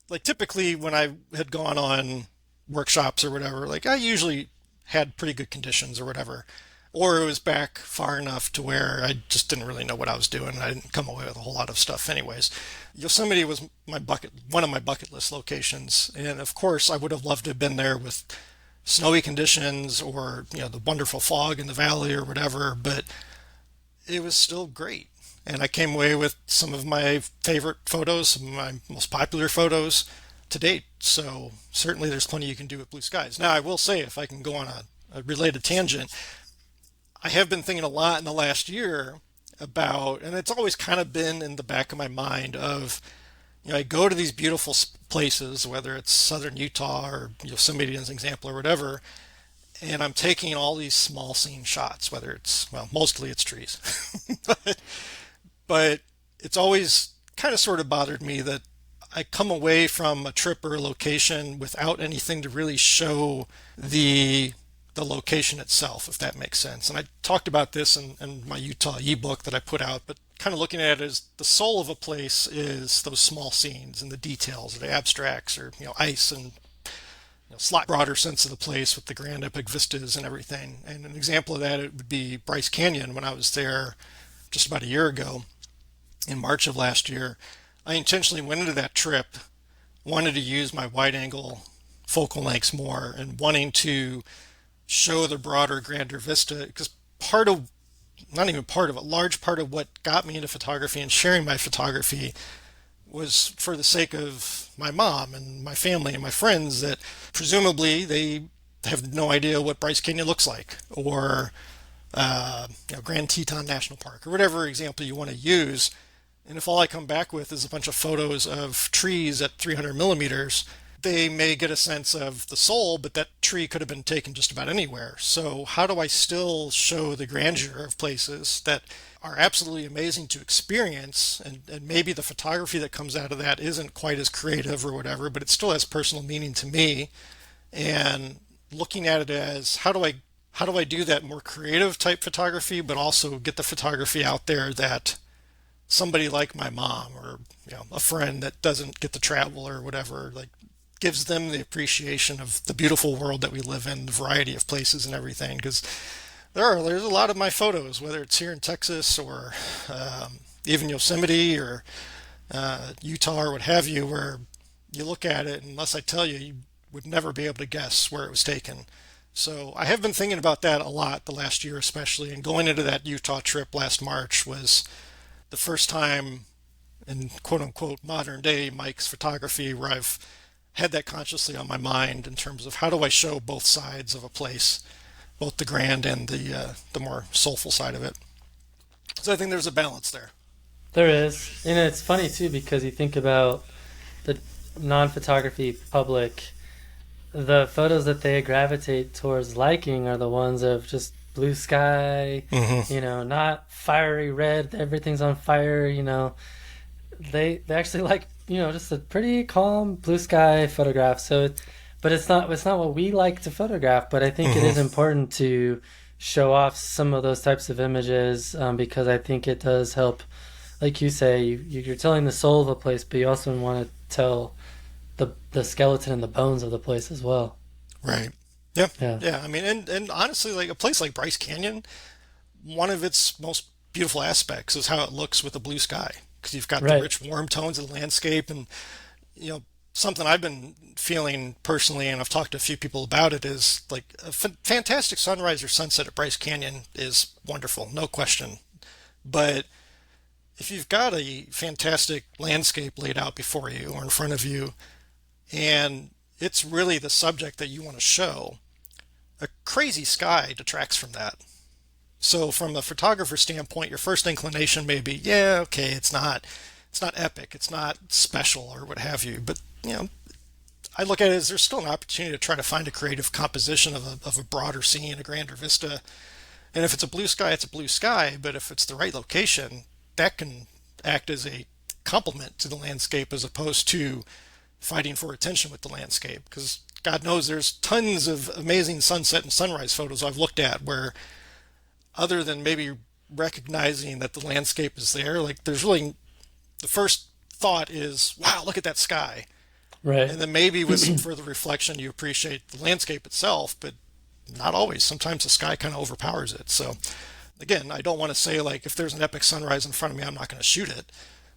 like typically when I had gone on workshops or whatever, like I usually had pretty good conditions or whatever. Or it was back far enough to where I just didn't really know what I was doing. And I didn't come away with a whole lot of stuff anyways. Yosemite was one of my bucket list locations. And of course, I would have loved to have been there with snowy conditions or, the wonderful fog in the valley or whatever, but it was still great. And I came away with some of my favorite photos, some of my most popular photos to date. So certainly there's plenty you can do with blue skies. Now, I will say, if I can go on a related tangent, I have been thinking a lot in the last year about, and it's always kind of been in the back of my mind of, I go to these beautiful places, whether it's southern Utah or Yosemite as an example or whatever, and I'm taking all these small scene shots, whether it's, well, mostly it's trees. but, but it's always kind of sort of bothered me that I come away from a trip or a location without anything to really show the the location itself, if that makes sense. And I talked about this in my Utah ebook that I put out, but kind of looking at it as the soul of a place is those small scenes and the details, the abstracts, or ice and slight broader sense of the place with the grand epic vistas and everything. And an example of that it would be Bryce Canyon when I was there just about a year ago in March of last year. I intentionally went into that trip, wanted to use my wide angle focal lengths more and wanting to show the broader, grander vista because part of, not even part of, a large part of what got me into photography and sharing my photography was for the sake of my mom and my family and my friends that presumably they have no idea what Bryce Canyon looks like or Grand Teton National Park or whatever example you want to use. And if all I come back with is a bunch of photos of trees at 300 millimeters, they may get a sense of the soul, but that tree could have been taken just about anywhere. So how do I still show the grandeur of places that are absolutely amazing to experience? And maybe the photography that comes out of that isn't quite as creative or whatever, but it still has personal meaning to me. And looking at it as how do I do that more creative type photography, but also get the photography out there that somebody like my mom or a friend that doesn't get to travel or whatever like gives them the appreciation of the beautiful world that we live in, the variety of places and everything. Because there's a lot of my photos, whether it's here in Texas or even Yosemite or Utah or what have you, where you look at it, and unless I tell you, you would never be able to guess where it was taken. So I have been thinking about that a lot the last year, especially. And going into that Utah trip last March was the first time in quote unquote modern day Mike's photography where I've had that consciously on my mind in terms of how do I show both sides of a place, both the grand and the more soulful side of it. So I think there's a balance there. There is. And it's funny too because you think about the non-photography public, the photos that they gravitate towards liking are the ones of just blue sky, Hmm. not fiery red, everything's on fire, they actually like, just a pretty calm blue sky photograph. So but it's not what we like to photograph. But I think it is Hmm. important to show off some of those types of images, because I think it does help. Like you say, you're telling the soul of a place, but you also want to tell the skeleton and the bones of the place as well. Right. Yeah. Yeah. Yeah. I mean, and honestly, like a place like Bryce Canyon, one of its most beautiful aspects is how it looks with the blue sky, because you've got the Right. rich warm tones of the landscape. And you know, something I've been feeling personally, and I've talked to a few people about it, is like a fantastic sunrise or sunset at Bryce Canyon is wonderful, no question. But if you've got a fantastic landscape laid out before you or in front of you, and it's really the subject that you want to show, a crazy sky detracts from that. So from the photographer standpoint, your first inclination may be, yeah, okay, it's not epic, it's not special or what have you. But I look at it as there's still an opportunity to try to find a creative composition of a broader scene, a grander vista. And if it's a blue sky, it's a blue sky. But if it's the right location, that can act as a complement to the landscape as opposed to fighting for attention with the landscape. Because God knows there's tons of amazing sunset and sunrise photos I've looked at where, other than maybe recognizing that the landscape is there, like there's really the first thought is, wow, look at that sky. Right. And then maybe with some further reflection, you appreciate the landscape itself, but not always. Sometimes the sky kind of overpowers it. So, again, I don't want to say like if there's an epic sunrise in front of me, I'm not going to shoot it.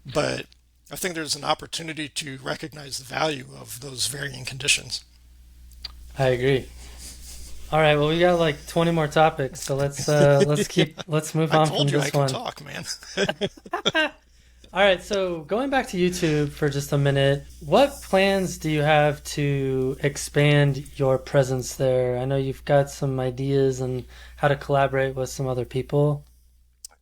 But I think there's an opportunity to recognize the value of those varying conditions. I agree. All right, well, we got like 20 more topics, so let's move I on from told you I this can one. talk, man. All right, so going back to YouTube for just a minute, what plans do you have to expand your presence there? I know you've got some ideas on how to collaborate with some other people.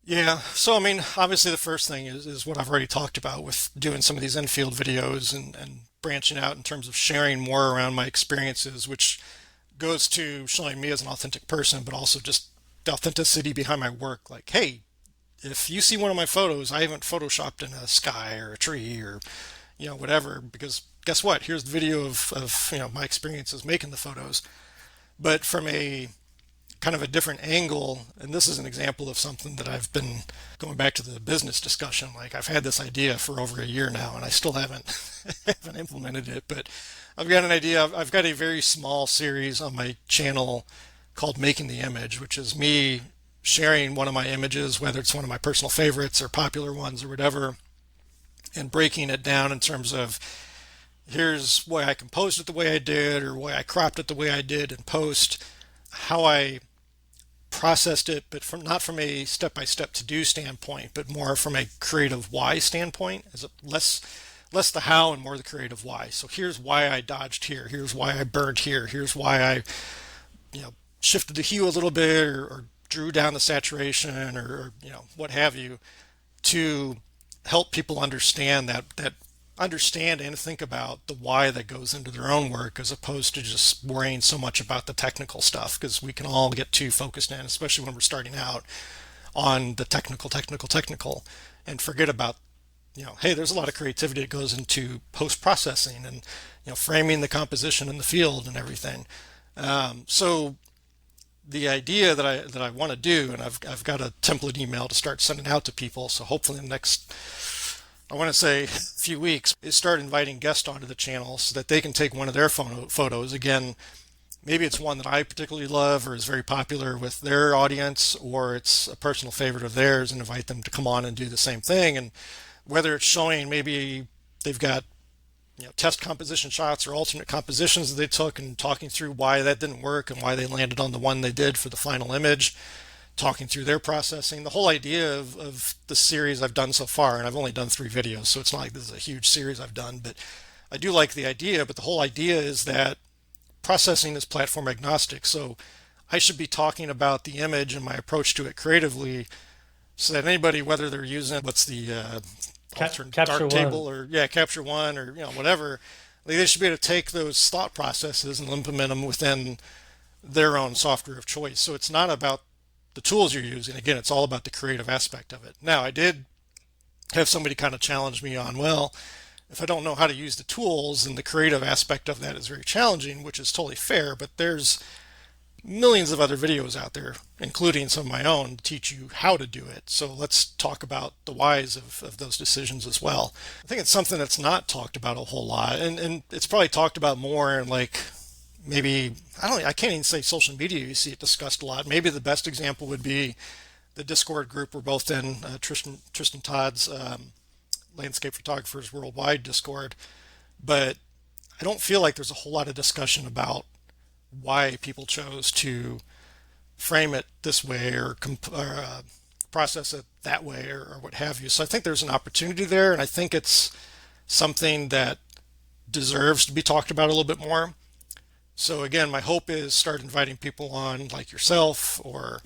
Yeah, so I mean, obviously the first thing is what I've already talked about with doing some of these infield videos and branching out in terms of sharing more around my experiences, which goes to showing me as an authentic person, but also just the authenticity behind my work. Like, hey, if you see one of my photos, I haven't photoshopped in a sky or a tree or whatever, because guess what? Here's the video of my experiences making the photos, but from a kind of a different angle. And this is an example of something that I've been going back to the business discussion. Like I've had this idea for over a year now, and I still haven't haven't implemented it. But I've got an idea. I've got a very small series on my channel called Making the Image, which is me sharing one of my images, whether it's one of my personal favorites or popular ones or whatever, and breaking it down in terms of here's why I composed it the way I did, or why I cropped it the way I did in post, how I processed it, but from not from a step-by-step to-do standpoint, but more from a creative why standpoint, as a less the how and more the creative why. So here's why I dodged here. Here's why I burned here. Here's why I shifted the hue a little bit, or drew down the saturation, or what have you, to help people understand that understand and think about the why that goes into their own work, as opposed to just worrying so much about the technical stuff, because we can all get too focused in, especially when we're starting out, on the technical, and forget about hey, there's a lot of creativity that goes into post processing and framing the composition in the field and everything. So the idea that I want to do, and I've got a template email to start sending out to people. So hopefully in the next, I want to say, few weeks, is start inviting guests onto the channel so that they can take one of their photos. Again, maybe it's one that I particularly love or is very popular with their audience, or it's a personal favorite of theirs, and invite them to come on and do the same thing. And whether it's showing maybe they've got test composition shots or alternate compositions that they took, and talking through why that didn't work and why they landed on the one they did for the final image, talking through their processing. The whole idea of the series I've done so far, and I've only done 3 videos, so it's not like this is a huge series I've done, but I do like the idea. But the whole idea is that processing is platform agnostic. So I should be talking about the image and my approach to it creatively, so that anybody, whether they're using what's the alternate Capture dark one. table, or capture one, or whatever, like they should be able to take those thought processes and implement them within their own software of choice. So it's not about the tools you're using. Again, it's all about the creative aspect of it. Now, I did have somebody kind of challenge me on, well, if I don't know how to use the tools, and the creative aspect of that is very challenging, which is totally fair. But there's millions of other videos out there, including some of my own, to teach you how to do it. So let's talk about the whys of those decisions as well. I think it's something that's not talked about a whole lot, and it's probably talked about more in like maybe I can't even say social media. You see it discussed a lot. Maybe the best example would be the Discord group we're both in, Tristan Todd's Landscape Photographers Worldwide Discord. But I don't feel like there's a whole lot of discussion about why people chose to frame it this way, or process it that way, or what have you. So I think there's an opportunity there, and I think it's something that deserves to be talked about a little bit more. So again, my hope is start inviting people on like yourself, or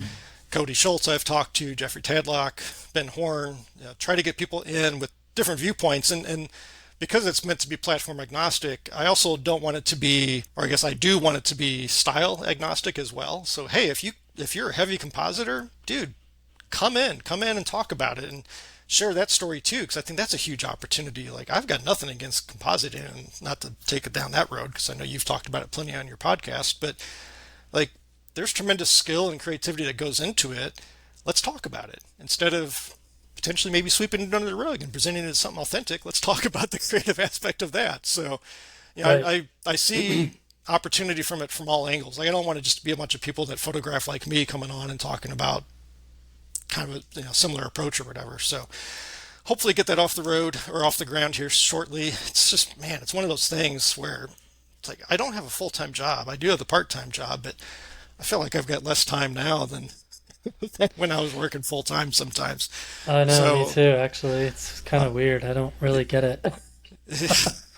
Cody Schultz I've talked to, Jeffrey Tadlock, Ben Horn, try to get people in with different viewpoints. And because it's meant to be platform agnostic, I also don't want it to be, or I guess I do want it to be style agnostic as well. So hey, if you're a heavy compositor, dude, come in and talk about it and share that story too, because I think that's a huge opportunity. Like, I've got nothing against compositing, and not to take it down that road, because I know you've talked about it plenty on your podcast, but like, there's tremendous skill and creativity that goes into it. Let's talk about it instead of potentially maybe sweeping it under the rug and presenting it as something authentic. Let's talk about the creative aspect of that. So, Right. I see opportunity from it from all angles. Like, I don't want to just be a bunch of people that photograph like me coming on and talking about kind of a similar approach or whatever. So hopefully get that off the road, or off the ground here shortly. It's just, man, it's one of those things where it's like, I don't have a full-time job. I do have the part-time job, but I feel like I've got less time now than when I was working full-time sometimes. I know, me So too, actually. It's kind uh, of weird. I don't really get it.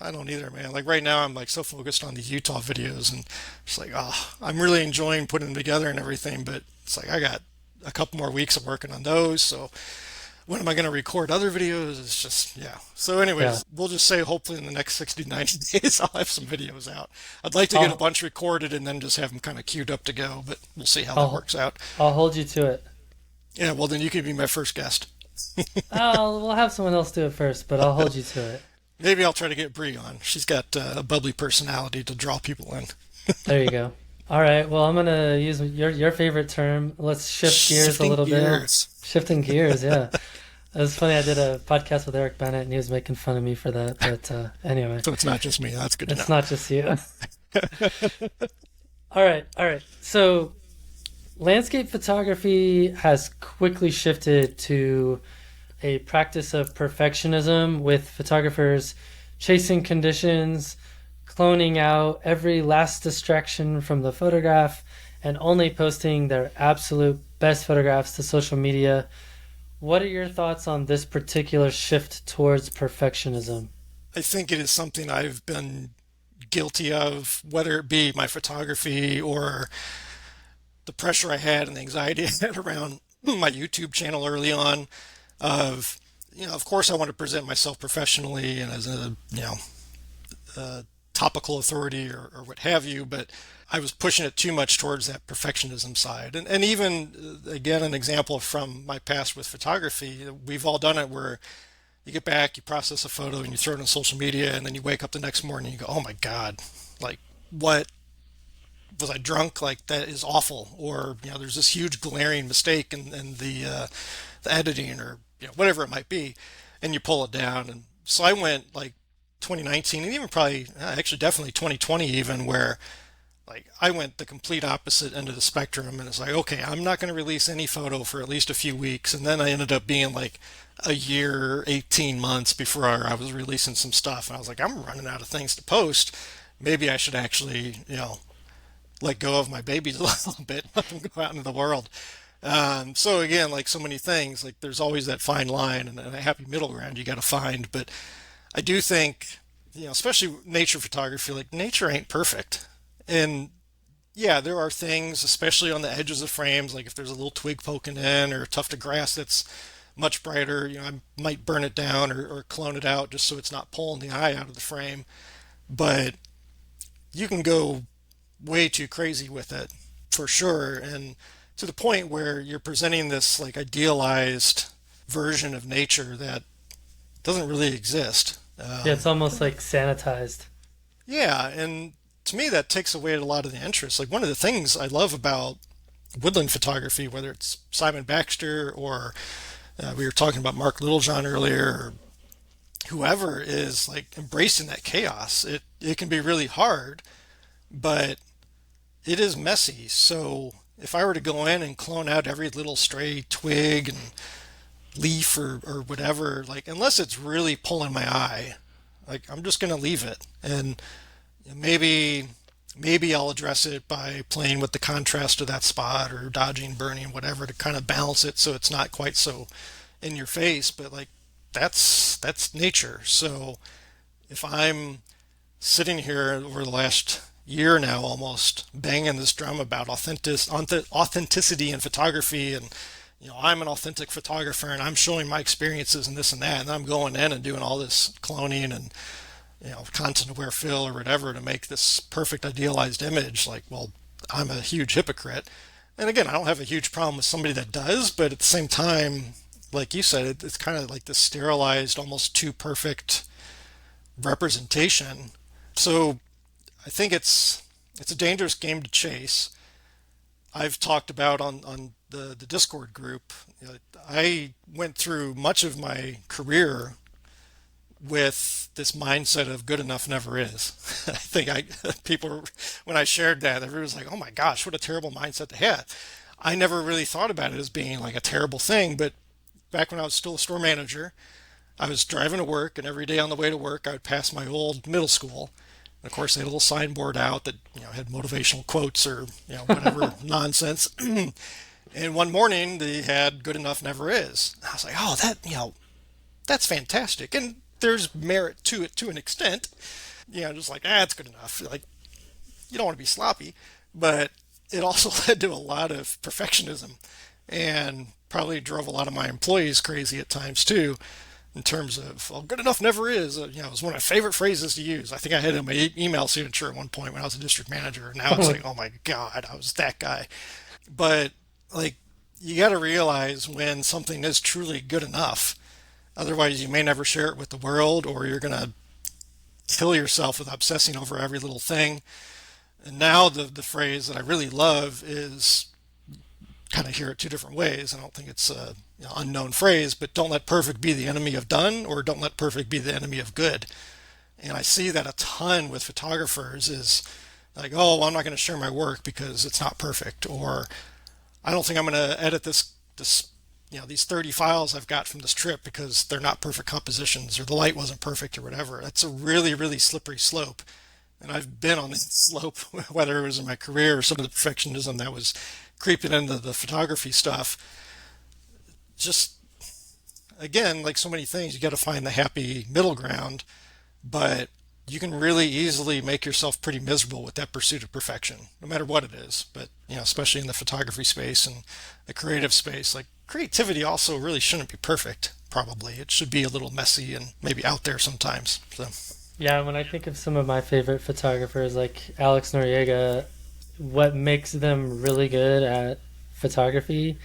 I don't either, man. Like right now, I'm like so focused on these Utah videos, and it's like, oh, I'm really enjoying putting them together and everything. But it's like I got a couple more weeks of working on those. So when am I going to record other videos? It's just, yeah. So Yeah. anyways, we'll just say hopefully in the next 60 to 90 days, I'll have some videos out. I'd like to get a I'll bunch recorded and then just have them kind of queued up to go, but we'll see how that I'll works out. I'll hold you to it. Yeah, well, then you can be my first guest. We'll have someone else do it first, but I'll hold you to it. Maybe I'll try to get Bree on. She's got a bubbly personality to draw people in. There you go. All right. Well, I'm gonna use your favorite term. Let's shift gears a Shifting little bit. gears. Shifting gears, yeah. It was funny. I did a podcast with Eric Bennett, and he was making fun of me for that. But anyway, So it's not just me. That's good to it's know. not just you. All right, all right. So, landscape photography has quickly shifted to a practice of perfectionism, with photographers chasing conditions, cloning out every last distraction from the photograph, and only posting their absolute best photographs to social media. What are your thoughts on this particular shift towards perfectionism? I think it is something I've been guilty of, whether it be my photography or the pressure I had and the anxiety I had around my YouTube channel early on. Of, of course, I want to present myself professionally and as a topical authority, or what have you, but I was pushing it too much towards that perfectionism side. And even, again, an example from my past with photography, we've all done it where you get back, you process a photo, and you throw it on social media, and then you wake up the next morning and you go, oh my God, like, what was I drunk? Like, that is awful. Or, there's this huge glaring mistake in the editing, or, whatever it might be, and you pull it down. And so I went like 2019, and even probably, actually definitely 2020 even, where like I went the complete opposite end of the spectrum, and it's like, okay, I'm not going to release any photo for at least a few weeks. And then I ended up being like a year, 18 months before I was releasing some stuff. And I was like, I'm running out of things to post. Maybe I should actually, let go of my babies a little bit, let them go out into the world. So again, like so many things, like there's always that fine line, and a happy middle ground you got to find. But I do think, especially nature photography, like nature ain't perfect. And yeah, there are things, especially on the edges of frames, like if there's a little twig poking in or a tuft of grass that's much brighter, I might burn it down, or clone it out just so it's not pulling the eye out of the frame. But you can go way too crazy with it for sure. And to the point where you're presenting this like idealized version of nature that doesn't really exist. Yeah, it's almost like sanitized. Yeah, and to me that takes away a lot of the interest. Like one of the things I love about woodland photography, whether it's Simon Baxter or we were talking about Mark Littlejohn earlier, or whoever, is like embracing that chaos. It can be really hard, but it is messy. So if I were to go in and clone out every little stray twig and leaf or whatever, like unless it's really pulling my eye, like I'm just gonna leave it. And maybe I'll address it by playing with the contrast of that spot or dodging, burning, whatever to kind of balance it so it's not quite so in your face. But like that's nature. So if I'm sitting here over the last year now almost banging this drum about authenticity in photography, and I'm an authentic photographer and I'm showing my experiences and this and that, and I'm going in and doing all this cloning and content aware fill or whatever to make this perfect idealized image. Like, well, I'm a huge hypocrite. And again, I don't have a huge problem with somebody that does, but at the same time, like you said, it's kind of like this sterilized, almost too perfect representation. So I think it's a dangerous game to chase. I've talked about on the Discord group. I went through much of my career with this mindset of good enough never is. I think people, when I shared that, everyone was like, "Oh my gosh, what a terrible mindset to have." I never really thought about it as being like a terrible thing, but back when I was still a store manager, I was driving to work, and every day on the way to work, I would pass my old middle school. And of course, they had a little signboard out that had motivational quotes or whatever nonsense. And one morning, they had "Good enough never is." And I was like, "Oh, that's fantastic." And there's merit to it to an extent. Just like, it's good enough. Like, you don't want to be sloppy, but it also led to a lot of perfectionism and probably drove a lot of my employees crazy at times too, in terms of, well, good enough never is. It was one of my favorite phrases to use. I think I had it in my email signature at one point when I was a district manager. Now it's like, oh my God, I was that guy. But like, you got to realize when something is truly good enough. Otherwise, you may never share it with the world, or you're going to kill yourself with obsessing over every little thing. And now the phrase that I really love is, kind of hear it two different ways. I don't think it's a unknown phrase, but don't let perfect be the enemy of done, or don't let perfect be the enemy of good. And I see that a ton with photographers is like, oh, well, I'm not going to share my work because it's not perfect, or I don't think I'm going to edit this these 30 files I've got from this trip because they're not perfect compositions or the light wasn't perfect or whatever. That's a really, really slippery slope. And I've been on that slope, whether it was in my career or some of the perfectionism that was creeping into the photography stuff. Just, again, like so many things, you got to find the happy middle ground, but you can really easily make yourself pretty miserable with that pursuit of perfection, no matter what it is. But, especially in the photography space and the creative space, like creativity also really shouldn't be perfect, probably. It should be a little messy and maybe out there sometimes. So, Yeah, when I think of some of my favorite photographers like Alex Noriega, what makes them really good at photography,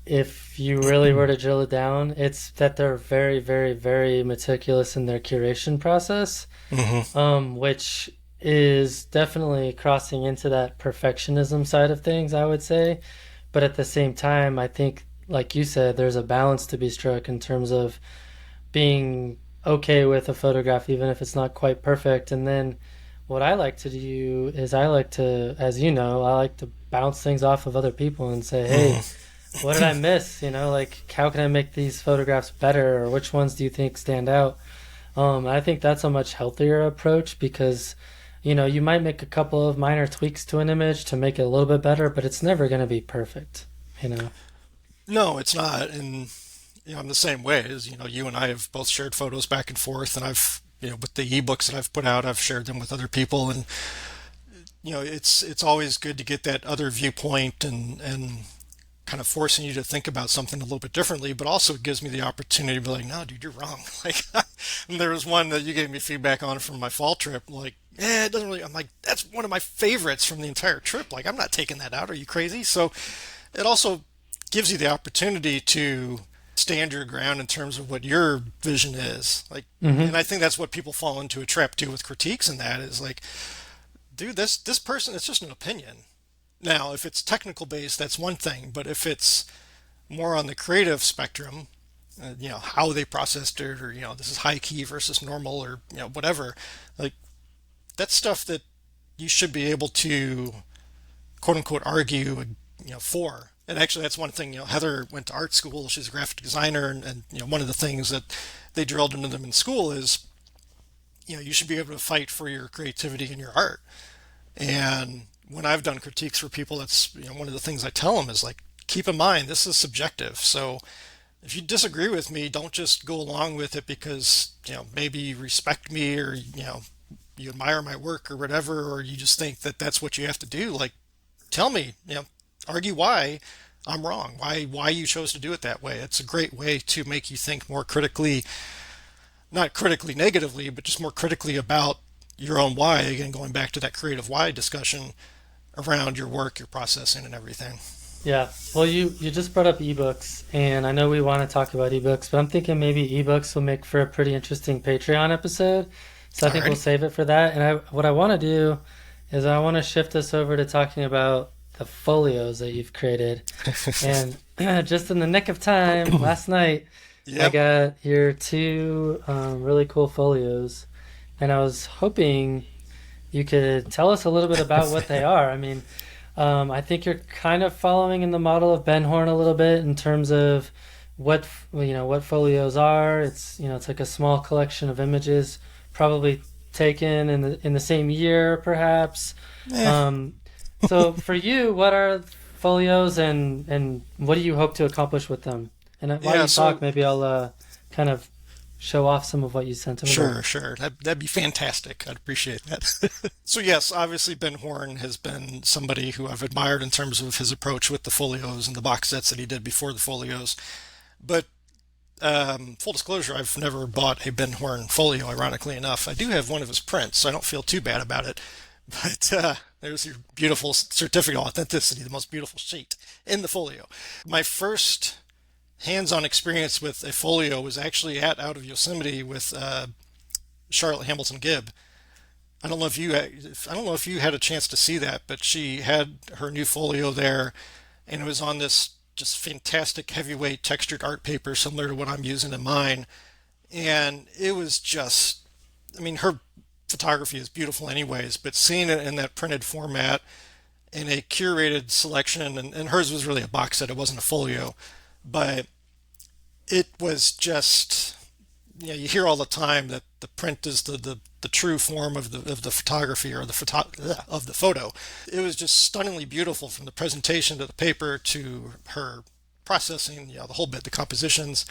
if you really were to drill it down, it's that they're very, very, very meticulous in their curation process, hmm which is definitely crossing into that perfectionism side of things, I would say. But at the same time, I think, like you said, there's a balance to be struck in terms of being okay with a photograph, even if it's not quite perfect. And then what I like to do is I like to, as you know, I like to bounce things off of other people and say, hey, hmm what did I miss? Like, how can I make these photographs better? Or which ones do you think stand out? I think that's a much healthier approach because, you might make a couple of minor tweaks to an image to make it a little bit better, but it's never going to be perfect, you know? No, it's not. And, I'm the same way as, you and I have both shared photos back and forth, and I've, with the ebooks that I've put out, I've shared them with other people. And, it's always good to get that other viewpoint and kind of forcing you to think about something a little bit differently, but also it gives me the opportunity to be like, no, dude, you're wrong. Like, and there was one that you gave me feedback on from my fall trip. Like, yeah, it doesn't really, I'm like, that's one of my favorites from the entire trip. Like, I'm not taking that out. Are you crazy? So it also gives you the opportunity to stand your ground in terms of what your vision is. Like, Hmm. and I think that's what people fall into a trap too with critiques, and that is like, dude, this person, it's just an opinion. Now, if it's technical based, that's one thing, but if it's more on the creative spectrum, how they processed it, or this is high key versus normal, or whatever, like that's stuff that you should be able to quote unquote argue, for. And actually, that's one thing. Heather went to art school. She's a graphic designer, and one of the things that they drilled into them in school is, you should be able to fight for your creativity and your art. And when I've done critiques for people, that's one of the things I tell them is like, keep in mind this is subjective. So if you disagree with me, don't just go along with it because maybe you respect me, or you admire my work or whatever, or you just think that that's what you have to do. Like, tell me, argue why I'm wrong, why you chose to do it that way. It's a great way to make you think more critically, not critically negatively, but just more critically about your own why. Again, going back to that creative why discussion around your work, your processing, and everything. Yeah. Well, you just brought up ebooks, and I know we want to talk about ebooks, but I'm thinking maybe ebooks will make for a pretty interesting Patreon episode. So I think we'll Alrighty. save it for that. And what I want to do is I want to shift us over to talking about the folios that you've created. And just in the nick of time, last night I Yep. got your two really cool folios, and I was hoping you could tell us a little bit about what they are. I mean, I think you're kind of following in the model of Ben Horn a little bit in terms of what folios are. It's like a small collection of images, probably taken in the same year, perhaps. Eh, Um, so for you, what are folios, and what do you hope to accomplish with them? And while yeah. you talk, So maybe I'll kind of show off some of what you sent over. sure. That'd be fantastic. I'd appreciate that. So yes, obviously Ben Horn has been somebody who I've admired in terms of his approach with the folios and the box sets that he did before the folios. But full disclosure, I've never bought a Ben Horn folio. Ironically enough, I do have one of his prints, so I don't feel too bad about it. But there's your beautiful certificate of authenticity, the most beautiful sheet in the folio. My first hands-on experience with a folio was actually at Out of Yosemite with Charlotte Hamilton Gibb. I don't know if you had a chance to see that, but she had her new folio there, and it was on this just fantastic heavyweight textured art paper similar to what I'm using in mine. And it was just, I mean, her photography is beautiful anyways, but seeing it in that printed format in a curated selection, and hers was really a box set, it wasn't a folio, but it was just, you hear all the time that the print is the true form of the photography, or of the photo. It was just stunningly beautiful from the presentation to the paper to her processing, the whole bit, the compositions.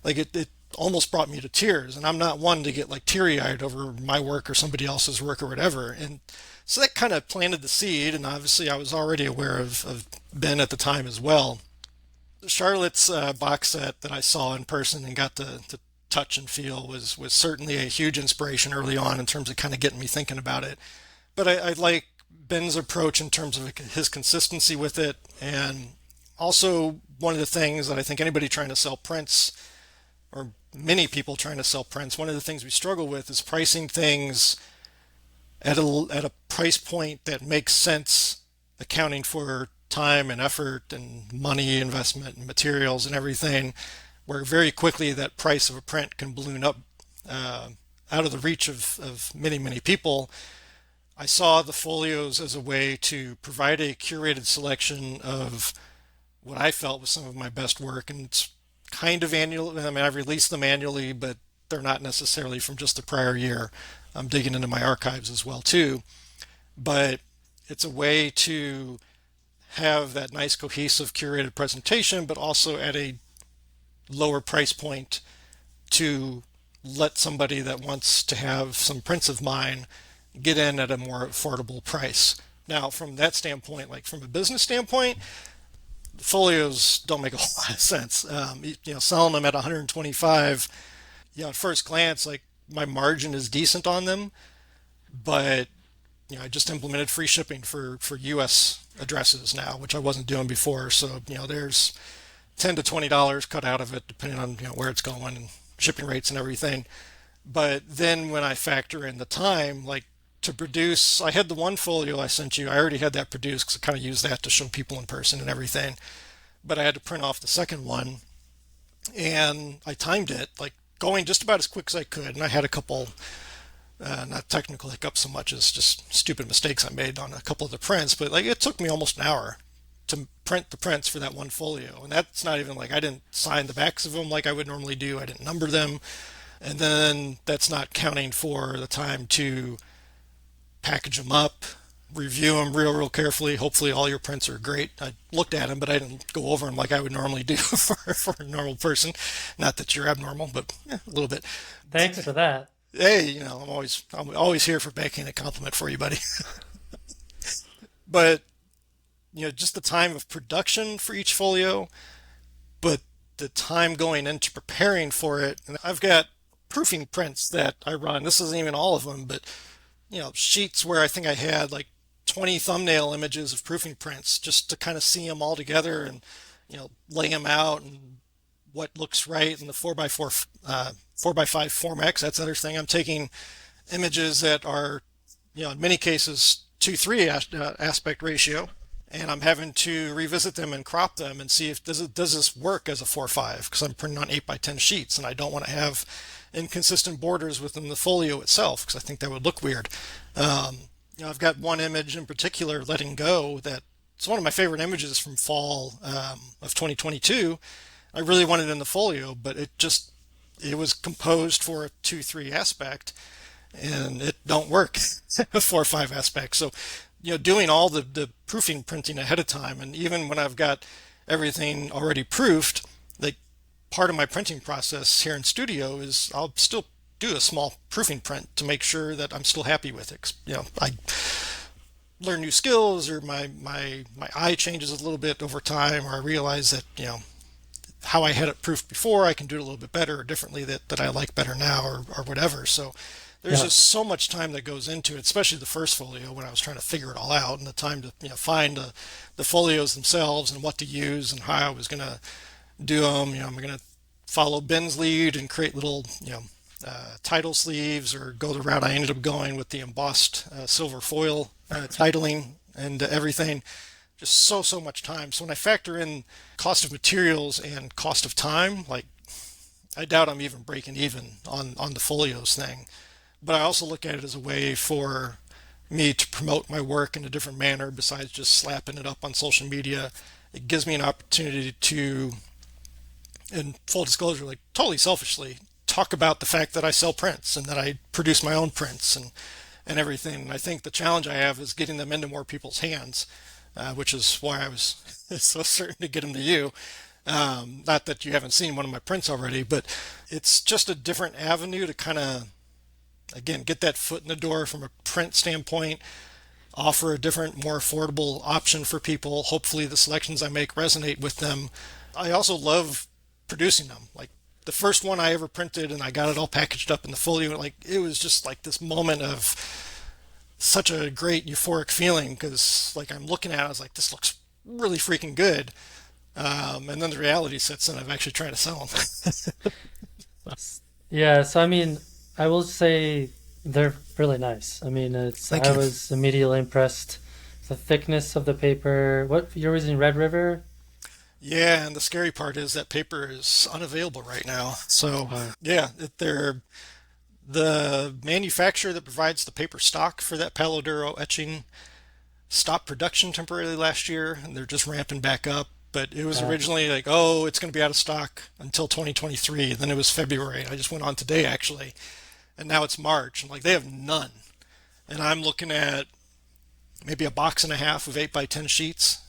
Like it almost brought me to tears, and I'm not one to get like teary eyed over my work or somebody else's work or whatever. And so that kind of planted the seed, and obviously I was already aware of Ben at the time as well. Charlotte's box set that I saw in person and got to touch and feel was certainly a huge inspiration early on in terms of kind of getting me thinking about it. But I like Ben's approach in terms of his consistency with it, and also one of the things that I think anybody trying to sell prints, or many people trying to sell prints, one of the things we struggle with is pricing things at a price point that makes sense, accounting for time and effort and money investment and materials and everything, where very quickly that price of a print can balloon up uh, out of the reach of many people. I saw the folios as a way to provide a curated selection of what I felt was some of my best work, and it's kind of annual. I mean, I've released them annually, but they're not necessarily from just the prior year. I'm digging into my archives as well too, but it's a way to have that nice cohesive curated presentation, but also at a lower price point to let somebody that wants to have some prints of mine get in at a more affordable price. Now, from that standpoint, like from a business standpoint, folios don't make a whole lot of sense. Selling them at 125, at first glance, like my margin is decent on them, but I just implemented free shipping for U.S. addresses now, which I wasn't doing before. So there's $10 to $20 cut out of it, depending on where it's going and shipping rates and everything. But then when I factor in the time, like to produce, I had the one folio I sent you. I already had that produced because I kind of used that to show people in person and everything. But I had to print off the second one, and I timed it like going just about as quick as I could. And I had a couple, not technical hiccups so much as just stupid mistakes I made on a couple of the prints. But like it took me almost an hour to print the prints for that one folio, and that's not even like I didn't sign the backs of them like I would normally do. I didn't number them, and then that's not counting for the time to package them up, review them real carefully. Hopefully all your prints are great. I looked at them, but I didn't go over them like I would normally do for a normal person. Not that you're abnormal, but a little bit. Thanks for that. Hey, I'm always here for making a compliment for you, buddy. But just the time of production for each folio, but the time going into preparing for it. And I've got proofing prints that I run. This isn't even all of them, but sheets where I think I had like 20 thumbnail images of proofing prints just to kind of see them all together and lay them out and what looks right in the 4x4 4x5 format. 'Cause that's the other thing. I'm taking images that are in many cases 2:3 aspect ratio, and I'm having to revisit them and crop them and see if does this work as a 4:5, because I'm printing on 8x10 sheets and I don't want to have inconsistent borders within the folio itself because I think that would look weird. I've got one image in particular, Letting Go, that it's one of my favorite images from fall of 2022. I really wanted it in the folio, but it was composed for a 2:3 aspect, and it don't work a 4:5 aspect. So, doing all the proofing printing ahead of time, and even when I've got everything already proofed, like part of my printing process here in studio is I'll still do a small proofing print to make sure that I'm still happy with it. 'Cause, I learn new skills, or my eye changes a little bit over time, or I realize that how I had it proofed before, I can do it a little bit better or differently that I like better now, or whatever. So there's Yeah. just so much time that goes into it, especially the first folio when I was trying to figure it all out, and the time to find the folios themselves and what to use and how I was going to do them. I'm going to follow Ben's lead and create little title sleeves, or go the route I ended up going with the embossed silver foil titling and everything. Just so much time. So when I factor in cost of materials and cost of time, like I doubt I'm even breaking even on the folios thing. But I also look at it as a way for me to promote my work in a different manner besides just slapping it up on social media. It gives me an opportunity to, in full disclosure, like totally selfishly, talk about the fact that I sell prints and that I produce my own prints and everything. And I think the challenge I have is getting them into more people's hands, which is why I was so certain to get them to you. Not that you haven't seen one of my prints already, but it's just a different avenue to kind of, again, get that foot in the door from a print standpoint, offer a different, more affordable option for people. Hopefully the selections I make resonate with them. I also love producing them. Like the first one I ever printed, and I got it all packaged up in the folio, like it was just like this moment of such a great euphoric feeling, because like I'm looking at it, I was like, this looks really freaking good. And then the reality sets in. I'm actually trying to sell them. Yeah, so I mean, I will say they're really nice. I mean, Thank I you. was immediately impressed. The thickness of the paper. What you're using, Red River? Yeah, and the scary part is that paper is unavailable right now. So Uh, yeah, they're the manufacturer that provides the paper stock for that Palo Duro etching stopped production temporarily last year, and they're just ramping back up. But it was uh, originally like, oh, it's going to be out of stock until 2023. Then it was February. I just went on today actually, and now it's March. And like they have none. And I'm looking at maybe a box and a half of 8x10 sheets,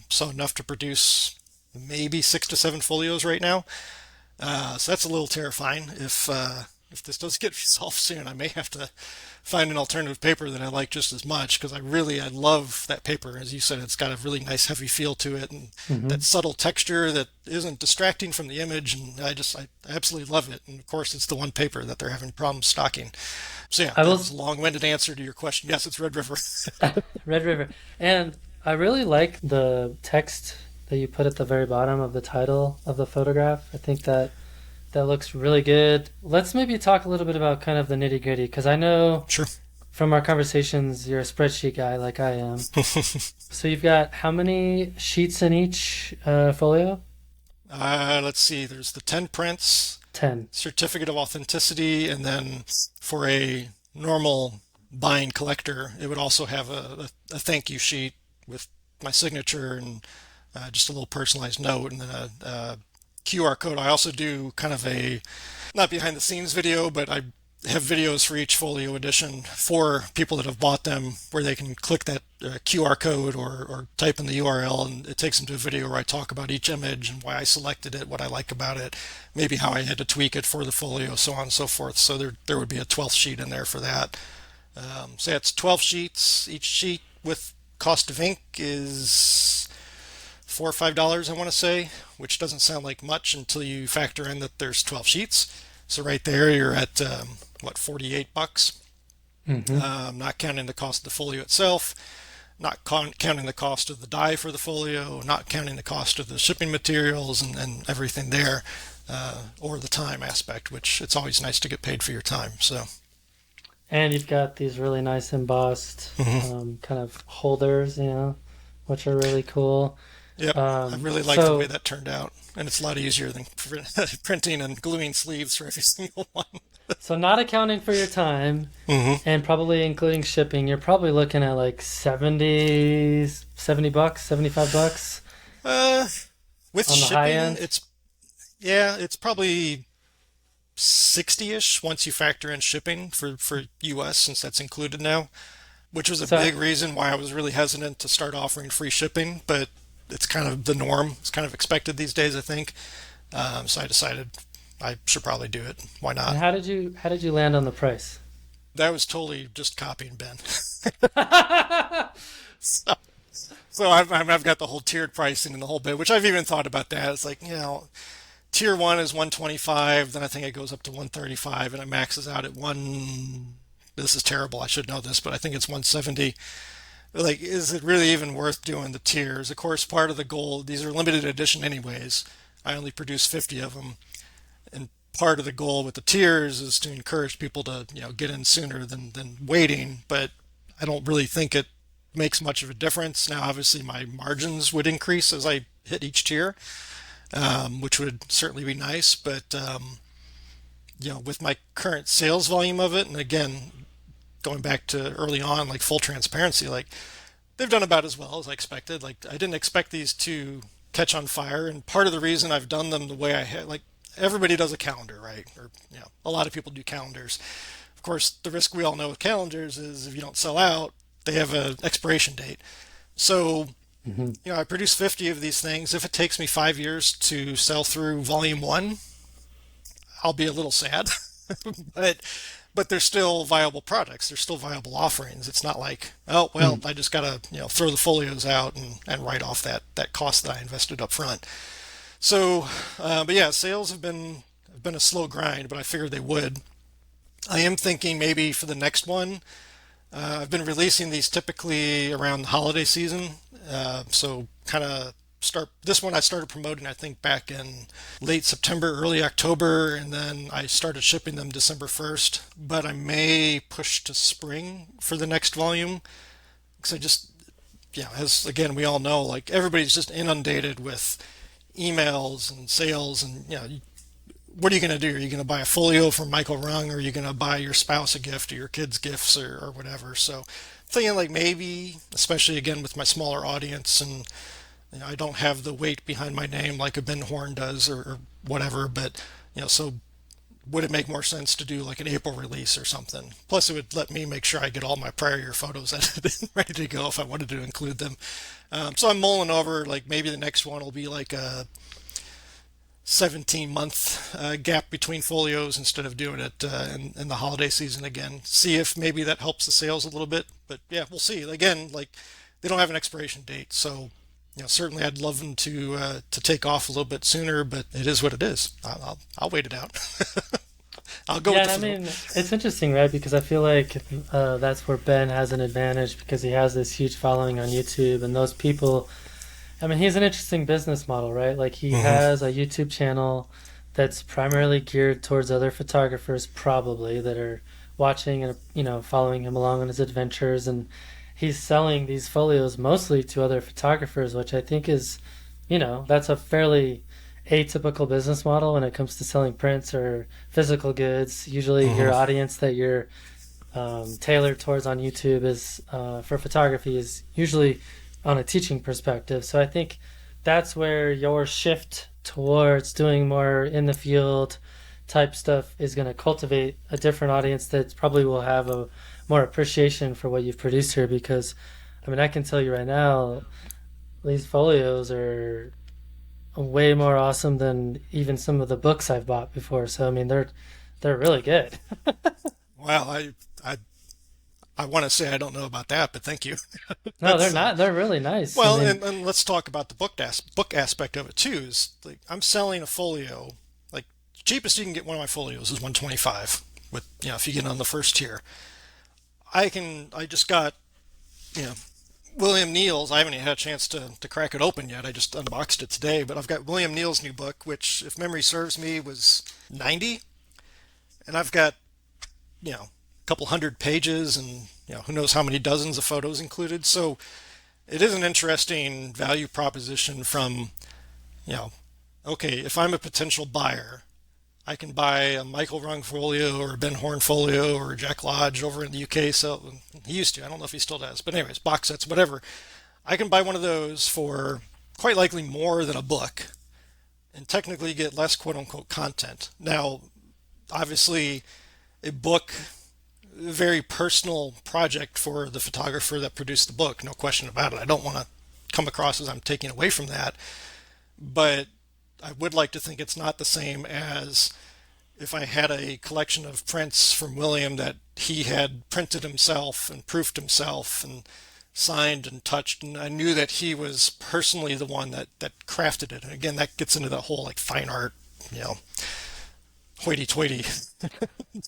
so enough to produce maybe 6 to 7 folios right now. So that's a little terrifying. If this does get resolved soon, I may have to find an alternative paper that I like just as much, because I love that paper. As you said, it's got a really nice heavy feel to it, and that mhm. subtle texture that isn't distracting from the image. And I absolutely love it. And of course, it's the one paper that they're having problems stocking. So yeah, I that will was a long-winded answer to your question. Yes, it's Red River. Red River, and I really like the text that you put at the very bottom of the title of the photograph. I think that looks really good. Let's maybe talk a little bit about kind of the nitty gritty, because I know Sure. from our conversations you're a spreadsheet guy like I am. So you've got how many sheets in each folio? Let's see. There's the 10 prints, 10. certificate of authenticity, and then for a normal buying collector, it would also have a thank you sheet with my signature and just a little personalized note, and then a QR code. I also do kind of a not behind the scenes video, but I have videos for each folio edition for people that have bought them where they can click that QR code or type in the URL, and it takes them to a video where I talk about each image and why I selected it, what I like about it, maybe how I had to tweak it for the folio, so on and so forth. So there would be a 12th sheet in there for that. So yeah, it's 12 sheets. Each sheet with cost of ink is $4 or $5, I want to say, which doesn't sound like much until you factor in that there's 12 sheets. So right there, you're at what, $48, Mm-hmm. not counting the cost of the folio itself, not counting the cost of the dye for the folio, not counting the cost of the shipping materials and everything there, or the time aspect, which it's always nice to get paid for your time. So, And you've got these really nice embossed mhm. kind of holders, which are really cool. Yep, I really like the way So, that turned out, and it's a lot easier than printing and gluing sleeves for every single one. so not accounting for your time Hmm. and probably including shipping, you're probably looking at like 70 bucks, $75 Uh, with on the high shipping, end. it's probably 60-ish once you factor in shipping for US, since that's included now, which was a So, big reason why I was really hesitant to start offering free shipping, but it's kind of the norm. It's kind of expected these days, I think. So I decided I should probably do it. Why and not? how did you land on the price? That was totally just copying Ben. So, so I've got the whole tiered pricing and the whole bit, which I've even thought about that. It's like, tier one is 125, then I think it goes up to 135, and it maxes out at one. This is terrible. I should know this, but I think it's 170. Like, is it really even worth doing the tiers? Of course, part of the goal, these are limited edition anyways. I only produce 50 of them, and part of the goal with the tiers is to encourage people to, get in sooner than waiting. But I don't really think it makes much of a difference. Now, obviously, my margins would increase as I hit each tier, which would certainly be nice. But with my current sales volume of it, and again, going back to early on, like full transparency, like they've done about as well as I expected. Like I didn't expect these to catch on fire, and part of the reason I've done them the way I had, like everybody does a calendar, right? Or a lot of people do calendars. Of course, the risk we all know with calendars is if you don't sell out, they have an expiration date. So Hmm. I produce 50 of these things. If it takes me 5 years to sell through volume one, I'll be a little sad, but they're still viable products. They're still viable offerings. It's not like, oh well, I just gotta throw the folios out and write off that cost that I invested up front. So, but yeah, sales have been a slow grind, but I figured they would. I am thinking maybe for the next one. I've been releasing these typically around the holiday season, so kind of start this one. I started promoting I think back in late September, early October, and then I started shipping them December 1st. But I may push to spring for the next volume because I just as again we all know, like everybody's just inundated with emails and sales, and what are you going to do? Are you going to buy a folio from Michael Rung, or are you going to buy your spouse a gift or your kids gifts or whatever? So thinking like maybe, especially again with my smaller audience, and I don't have the weight behind my name like a Ben Horn does or whatever, but so would it make more sense to do like an April release or something? Plus, it would let me make sure I get all my prior year photos edited and ready to go if I wanted to include them. So I'm mulling over like maybe the next one will be like a 17-month gap between folios instead of doing it in the holiday season again. See if maybe that helps the sales a little bit. But yeah, we'll see. Again, like they don't have an expiration date, so certainly I'd love them to take off a little bit sooner. But it is what it is. I'll wait it out. I'll go Yeah, with the and I flow. mean, it's interesting, right? Because I feel like that's where Ben has an advantage because he has this huge following on YouTube, and those people I mean, he's an interesting business model, right? Like he Hmm. has a YouTube channel that's primarily geared towards other photographers, probably that are watching and following him along on his adventures, and he's selling these folios mostly to other photographers, which I think is, that's a fairly atypical business model when it comes to selling prints or physical goods. Usually, Hmm. your audience that you're tailored towards on YouTube is for photography is usually on a teaching perspective. So I think that's where your shift towards doing more in the field type stuff is going to cultivate a different audience that probably will have a more appreciation for what you've produced here. Because I mean, I can tell you right now, these folios are way more awesome than even some of the books I've bought before. So I mean, they're really good. Well, I want to say I don't know about that, but thank you. No, they're That's not. They're really nice. I well, mean, and let's talk about the book aspect of it too. Is like I'm selling a folio. Like cheapest you can get one of my folios is 125. With if you get on the first tier, I just got you know William Neal's. I haven't even had a chance to crack it open yet. I just unboxed it today, but I've got William Neal's new book, which, if memory serves me, was 90, and I've got a couple hundred pages, and who knows how many dozens of photos included. So it is an interesting value proposition from you know, okay, if I'm a potential buyer, I can buy a Michael Rung folio or a Ben Horn folio or a Jack Lodge over in the UK. So he used to. I don't know if he still does, but anyways, box sets, whatever. I can buy one of those for quite likely more than a book and technically get less quote unquote content. Now, obviously, a book, a very personal project for the photographer that produced the book, no question about it. I don't want to come across as I'm taking away from that, but I would like to think it's not the same as if I had a collection of prints from William that he had printed himself and proofed himself and signed and touched, and I knew that he was personally the one that crafted it. And again, that gets into the whole like fine art, you know, hoity-toity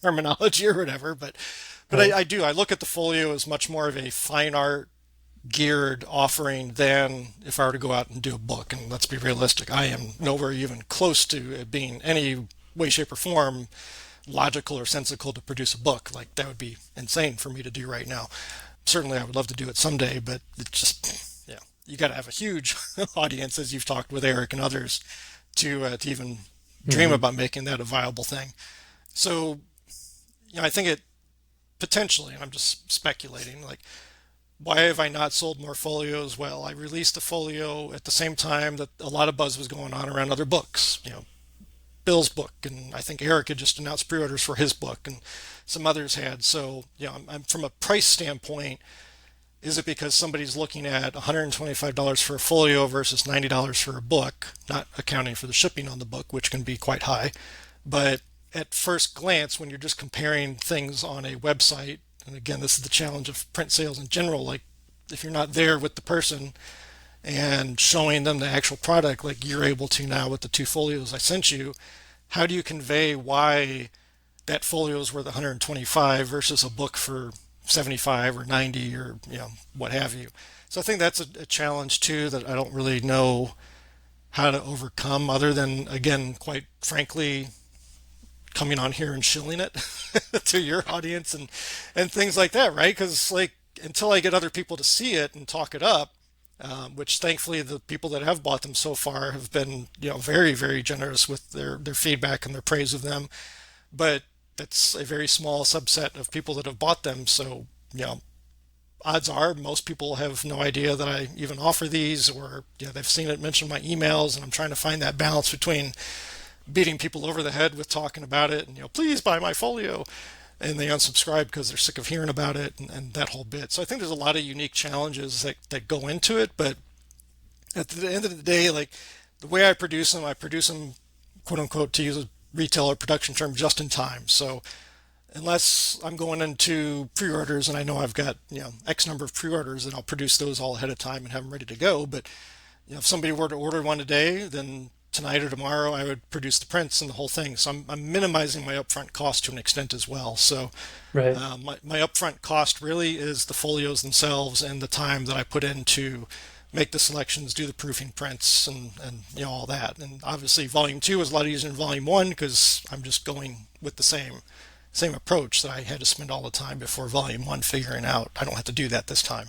terminology or whatever. But right. I look at the folio as much more of a fine art geared offering than if I were to go out and do a book. And let's be realistic, I am nowhere even close to it being any way, shape, or form logical or sensical to produce a book. Like that would be insane for me to do right now. Certainly, I would love to do it someday, but it just you got to have a huge audience, as you've talked with Eric and others, to even dream Hmm. about making that a viable thing. So, I think it potentially, and I'm just speculating, like why have I not sold more folios? Well, I released a folio at the same time that a lot of buzz was going on around other books. Bill's book, and I think Eric had just announced pre-orders for his book, and some others had. So, I'm from a price standpoint, is it because somebody's looking at $125 for a folio versus $90 for a book, not accounting for the shipping on the book, which can be quite high? But at first glance, when you're just comparing things on a website, and again, this is the challenge of print sales in general, like if you're not there with the person and showing them the actual product, like you're able to now with the two folios I sent you, how do you convey why that folio is worth 125 versus a book for 75 or 90 or what have you? So I think that's a challenge too that I don't really know how to overcome, other than again, quite frankly, coming on here and shilling it to your audience and things like that, right? Because like until I get other people to see it and talk it up, which thankfully the people that have bought them so far have been very very generous with their feedback and their praise of them, but that's a very small subset of people that have bought them. So odds are most people have no idea that I even offer these, or they've seen it mentioned in my emails, and I'm trying to find that balance between beating people over the head with talking about it and please buy my folio, and they unsubscribe because they're sick of hearing about it, and that whole bit. So I think there's a lot of unique challenges that go into it, but at the end of the day, like the way I produce them quote unquote, to use a retailer production term, just in time. So unless I'm going into pre-orders and I know I've got X number of pre-orders, and I'll produce those all ahead of time and have them ready to go. But if somebody were to order one today, then tonight or tomorrow I would produce the prints and the whole thing. So I'm minimizing my upfront cost to an extent as well. So Right. my upfront cost really is the folios themselves and the time that I put into make the selections, do the proofing prints, and all that. And obviously, volume two was a lot easier than volume one because I'm just going with the same approach that I had to spend all the time before volume one figuring out. I don't have to do that this time.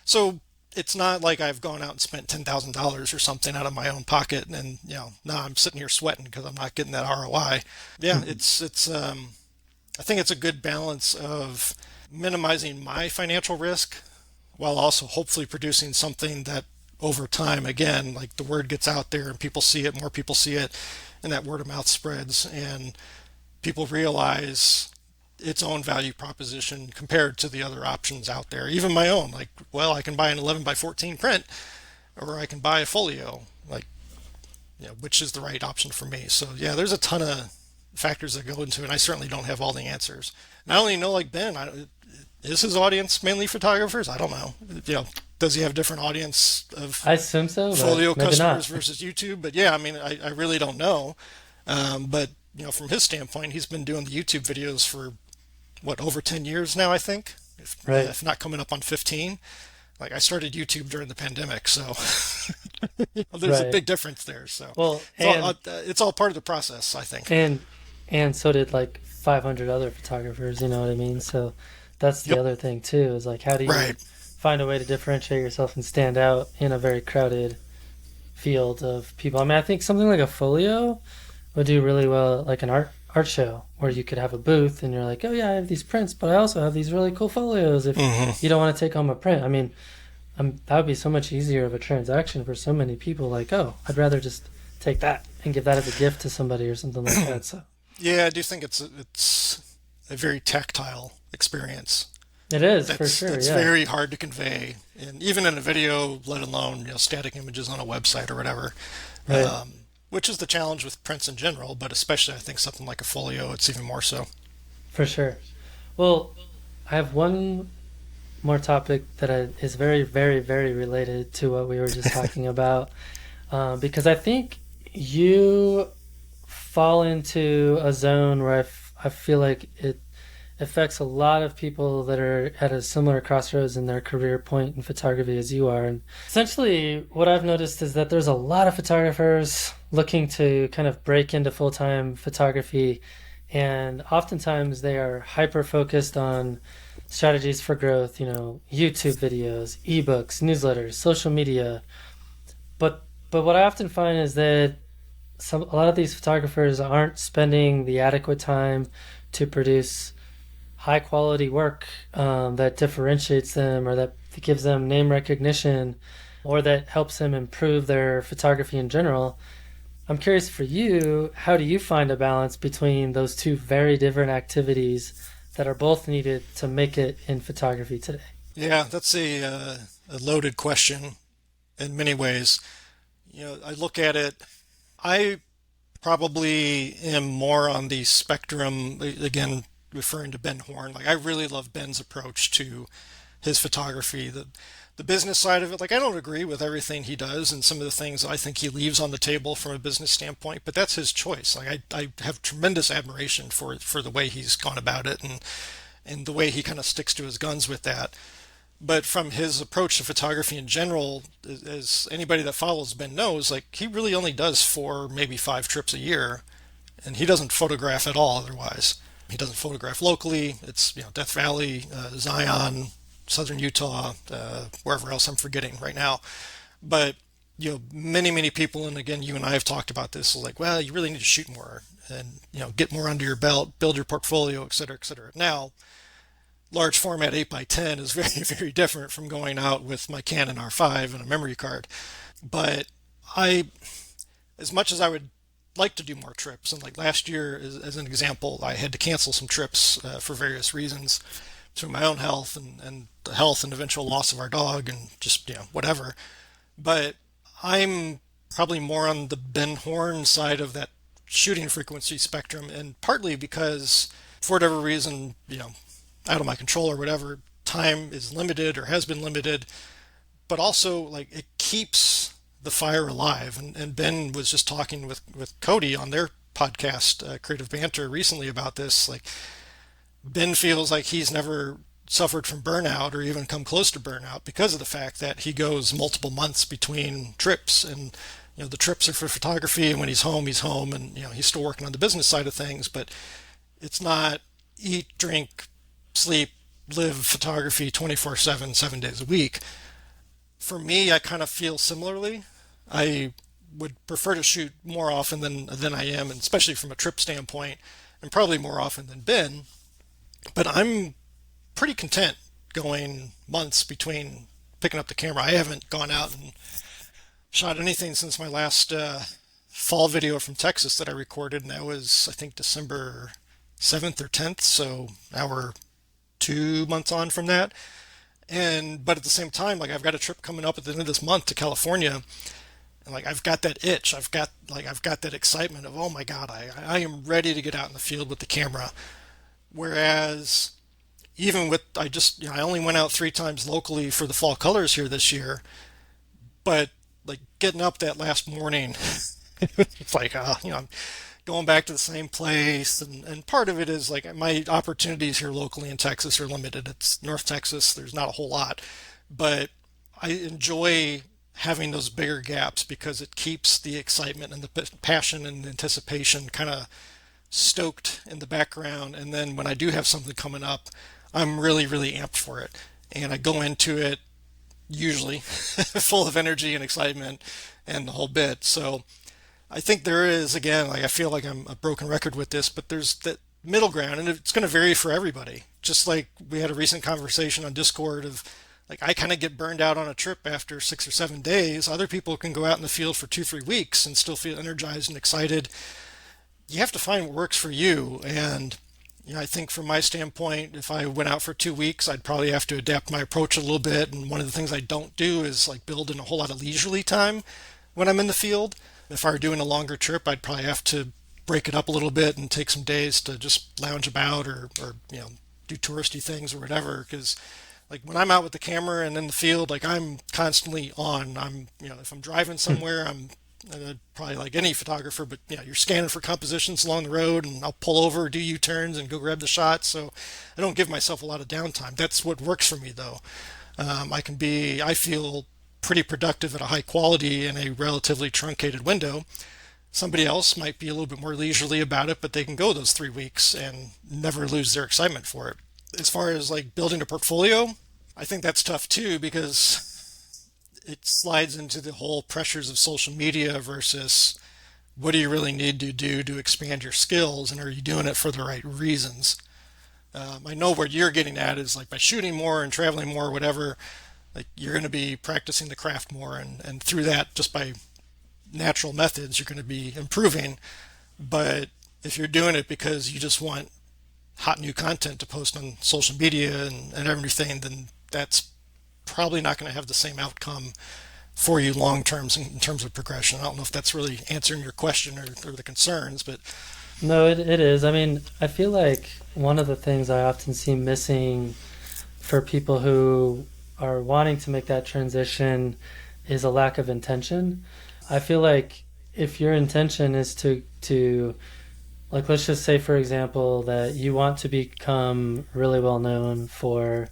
So it's not like I've gone out and spent $10,000 or something out of my own pocket, and now I'm sitting here sweating because I'm not getting that ROI. Yeah, it's I think it's a good balance of minimizing my financial risk while also hopefully producing something that over time, again, like the word gets out there and people see it, more people see it, and that word of mouth spreads, and people realize its own value proposition compared to the other options out there. Even my own, like, well, I can buy an 11 by 14 print, or I can buy a folio, like, which is the right option for me. So yeah, there's a ton of factors that go into it. And I certainly don't have all the answers. And I only know, like Ben, is his audience mainly photographers? I don't know. Does he have a different audience of I assume so, but folio maybe customers not. versus YouTube? But yeah, I mean, I really don't know. But from his standpoint, he's been doing the YouTube videos for what, over 10 years now, I think, Right, if not coming up on 15. Like I started YouTube during the pandemic, so there's a right. big difference there. So Well, it's all part of the process, I think. and and so did like 500 other photographers. You know what I mean? So that's the Yep. other thing too. Is like, how do you Right. find a way to differentiate yourself and stand out in a very crowded field of people? I mean, I think something like a folio would do really well, like an art show where you could have a booth and you're like, oh yeah, I have these prints, but I also have these really cool folios. If Hmm. you don't want to take home a print, I mean, that would be so much easier of a transaction for so many people. Like, oh, I'd rather just take that and give that as a gift to somebody or something like that. So Yeah, I do think it's a very tactile experience. it is for That's sure. Yeah. very hard to convey, and even in a video, let alone static images on a website or whatever. Right. Which is the challenge with prints in general, but especially I think something like a folio, it's even more so. For sure. Well, I have one more topic that is very, very, very related to what we were just talking about, because I think you fall into a zone where I feel like it affects a lot of people that are at a similar crossroads in their career point in photography as you are. And essentially, what I've noticed is that there's a lot of photographers looking to kind of break into full time photography, and oftentimes they are hyper focused on strategies for growth, YouTube videos, ebooks, newsletters, social media. But what I often find is that a lot of these photographers aren't spending the adequate time to produce high quality work that differentiates them or that gives them name recognition or that helps them improve their photography in general. I'm curious for you, how do you find a balance between those two very different activities that are both needed to make it in photography today? Yeah, that's a loaded question in many ways. I look at it. I probably am more on the spectrum, again, referring to Ben Horn. Like, I really love Ben's approach to his photography. The business side of it, like, I don't agree with everything he does and some of the things I think he leaves on the table from a business standpoint, but that's his choice. Like, I have tremendous admiration for the way he's gone about it and the way he kind of sticks to his guns with that. But from his approach to photography in general, as anybody that follows Ben knows, like he really only does 4, maybe 5 trips a year, and he doesn't photograph at all otherwise. He doesn't photograph locally. It's Death Valley, Zion, Southern Utah, wherever else I'm forgetting right now. But many people, and again, you and I have talked about this. Like, well, you really need to shoot more and get more under your belt, build your portfolio, et cetera, et cetera. Now, large format 8 by 10 is very, very different from going out with my Canon R5 and a memory card. But I, as much as I would like to do more trips, and like last year, as an example, I had to cancel some trips for various reasons through my own health and the health and eventual loss of our dog and just, whatever. But I'm probably more on the Ben Horn side of that shooting frequency spectrum, and partly because for whatever reason, out of my control or whatever, time is limited or has been limited, but also like it keeps the fire alive. And Ben was just talking with Cody on their podcast, Creative Banter, recently about this. Like Ben feels like he's never suffered from burnout or even come close to burnout because of the fact that he goes multiple months between trips. And the trips are for photography, and when he's home, and he's still working on the business side of things. But it's not eat, drink, sleep, live photography 24/7, 7 days a week. For me, I kind of feel similarly. I would prefer to shoot more often than I am, and especially from a trip standpoint, and probably more often than Ben. But I'm pretty content going months between picking up the camera. I haven't gone out and shot anything since my last fall video from Texas that I recorded, and that was, I think, December 7th or 10th. So now we're 2 months on from that. But at the same time, like, I've got a trip coming up at the end of this month to California, and like I've got that itch. I've got that excitement of, oh my God, I am ready to get out in the field with the camera. Whereas even with, I only went out 3 times locally for the fall colors here this year, but like getting up that last morning, it's like, I'm going back to the same place. And part of it is like my opportunities here locally in Texas are limited. It's North Texas. There's not a whole lot, but I enjoy having those bigger gaps because it keeps the excitement and the passion and anticipation kind of stoked in the background. And then when I do have something coming up, I'm really, really amped for it. And I go into it usually full of energy and excitement and the whole bit. So I think there is, again, like I feel like I'm a broken record with this, but there's that middle ground, and it's going to vary for everybody. Just like we had a recent conversation on Discord of like, I kind of get burned out on a trip after 6 or 7 days. Other people can go out in the field for 2, 3 weeks and still feel energized and excited. You have to find what works for you. And I think from my standpoint, if I went out for 2 weeks, I'd probably have to adapt my approach a little bit. And one of the things I don't do is like build in a whole lot of leisurely time when I'm in the field. If I were doing a longer trip, I'd probably have to break it up a little bit and take some days to just lounge about or do touristy things or whatever. Because like when I'm out with the camera and in the field, like I'm constantly on. If I'm driving somewhere, I'm probably like any photographer, but you're scanning for compositions along the road, and I'll pull over, do U-turns, and go grab the shots. So I don't give myself a lot of downtime. That's what works for me, though. I feel pretty productive at a high quality in a relatively truncated window. Somebody else might be a little bit more leisurely about it, but they can go those 3 weeks and never lose their excitement for it. As far as like building a portfolio, I think that's tough too because it slides into the whole pressures of social media versus what do you really need to do to expand your skills, and are you doing it for the right reasons? I know where you're getting at is like by shooting more and traveling more, or whatever, like you're going to be practicing the craft more, and through that, just by natural methods, you're going to be improving. But if you're doing it because you just want hot new content to post on social media and everything, then that's probably not going to have the same outcome for you long term in terms of progression. I don't know if that's really answering your question or the concerns, but No, it is. I mean, I feel like one of the things I often see missing for people who are wanting to make that transition is a lack of intention. I feel like if your intention is to like, let's just say, for example, that you want to become really well known for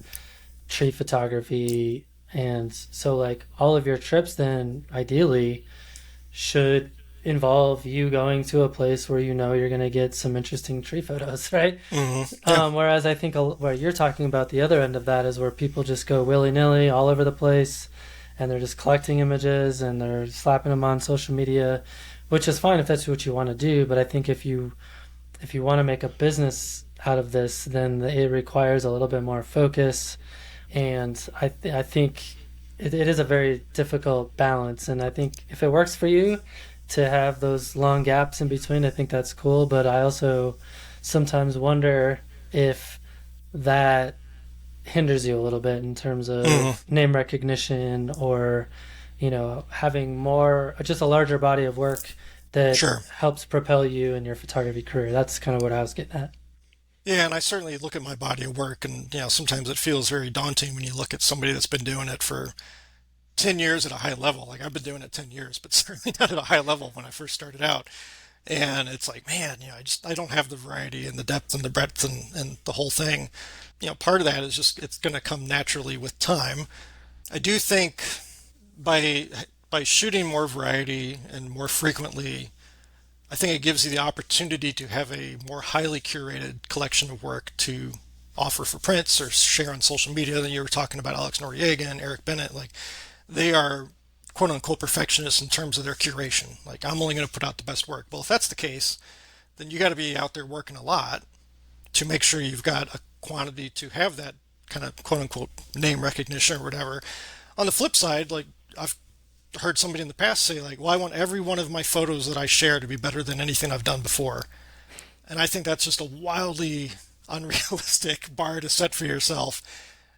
tree photography, and so like all of your trips then ideally should involve you going to a place where you're going to get some interesting tree photos, right? yeah. Whereas I think where you're talking about the other end of that is where people just go willy-nilly all over the place, and they're just collecting images and they're slapping them on social media, which is fine if that's what you want to do. But I think if you want to make a business out of this, then it requires a little bit more focus. And I think it is a very difficult balance. And I think if it works for you to have those long gaps in between, I think that's cool. But I also sometimes wonder if that hinders you a little bit in terms of name recognition, or having just a larger body of work that Sure. helps propel you in your photography career. That's kind of what I was getting at. Yeah, and I certainly look at my body of work, and sometimes it feels very daunting when you look at somebody that's been doing it for 10 years at a high level. Like I've been doing it 10 years, but certainly not at a high level when I first started out. And it's like, man, I don't have the variety and the depth and the breadth and the whole thing. Part of that is just it's going to come naturally with time. I do think by by shooting more variety and more frequently, I think it gives you the opportunity to have a more highly curated collection of work to offer for prints or share on social media. Then you were talking about Alex Noriega and Eric Bennett. Like they are quote unquote perfectionists in terms of their curation. Like I'm only going to put out the best work. Well, if that's the case, then you got to be out there working a lot to make sure you've got a quantity to have that kind of quote unquote name recognition or whatever. On the flip side, like I've heard somebody in the past say like, well, I want every one of my photos that I share to be better than anything I've done before. And I think that's just a wildly unrealistic bar to set for yourself.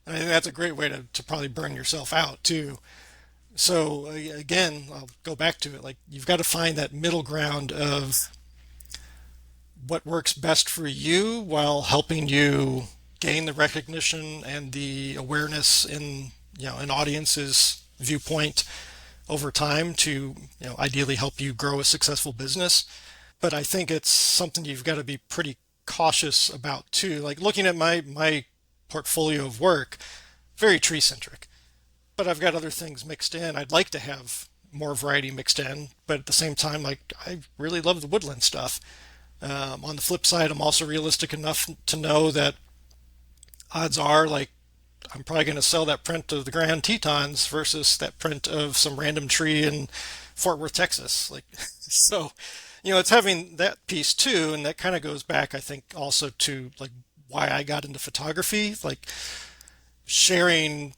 And I think that's a great way to probably burn yourself out too. So again, I'll go back to it. Like you've got to find that middle ground of what works best for you while helping you gain the recognition and the awareness in an audience's viewpoint over time to ideally help you grow a successful business. But I think it's something you've got to be pretty cautious about too. Like looking at my portfolio of work, very tree centric, but I've got other things mixed in. I'd like to have more variety mixed in, but at the same time, like I really love the woodland stuff. On the flip side, I'm also realistic enough to know that odds are like I'm probably going to sell that print of the Grand Tetons versus that print of some random tree in Fort Worth, Texas. Like, so, it's having that piece too, and that kind of goes back, I think, also to like why I got into photography, like sharing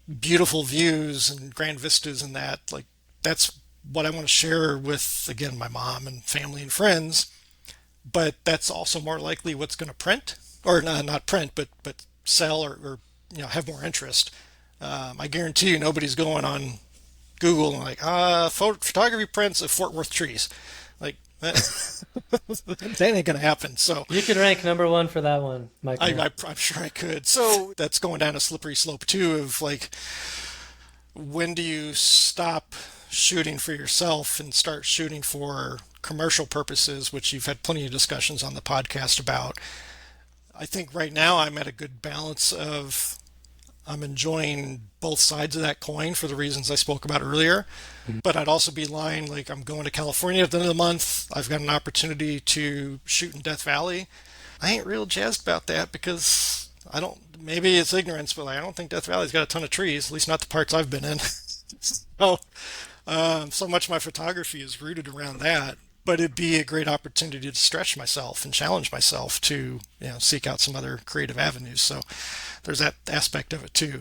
beautiful views and grand vistas and that, like that's what I want to share with, again, my mom and family and friends. But that's also more likely what's going to print, or not print, but sell or have more interest. I guarantee you nobody's going on Google and like photography prints of Fort Worth trees. Like that ain't gonna happen. So You could rank number one for that one, Michael. I'm sure I could. So that's going down a slippery slope too of like when do you stop shooting for yourself and start shooting for commercial purposes, which you've had plenty of discussions on the podcast about. I think right now I'm at a good balance of I'm enjoying both sides of that coin for the reasons I spoke about earlier. But I'd also be lying like I'm going to California at the end of the month. I've got an opportunity to shoot in Death Valley. I ain't real jazzed about that because I don't, maybe it's ignorance, but like, I don't think Death Valley's got a ton of trees, at least not the parts I've been in. So, so much of my photography is rooted around that. But it'd be a great opportunity to stretch myself and challenge myself to, seek out some other creative avenues. So there's that aspect of it too.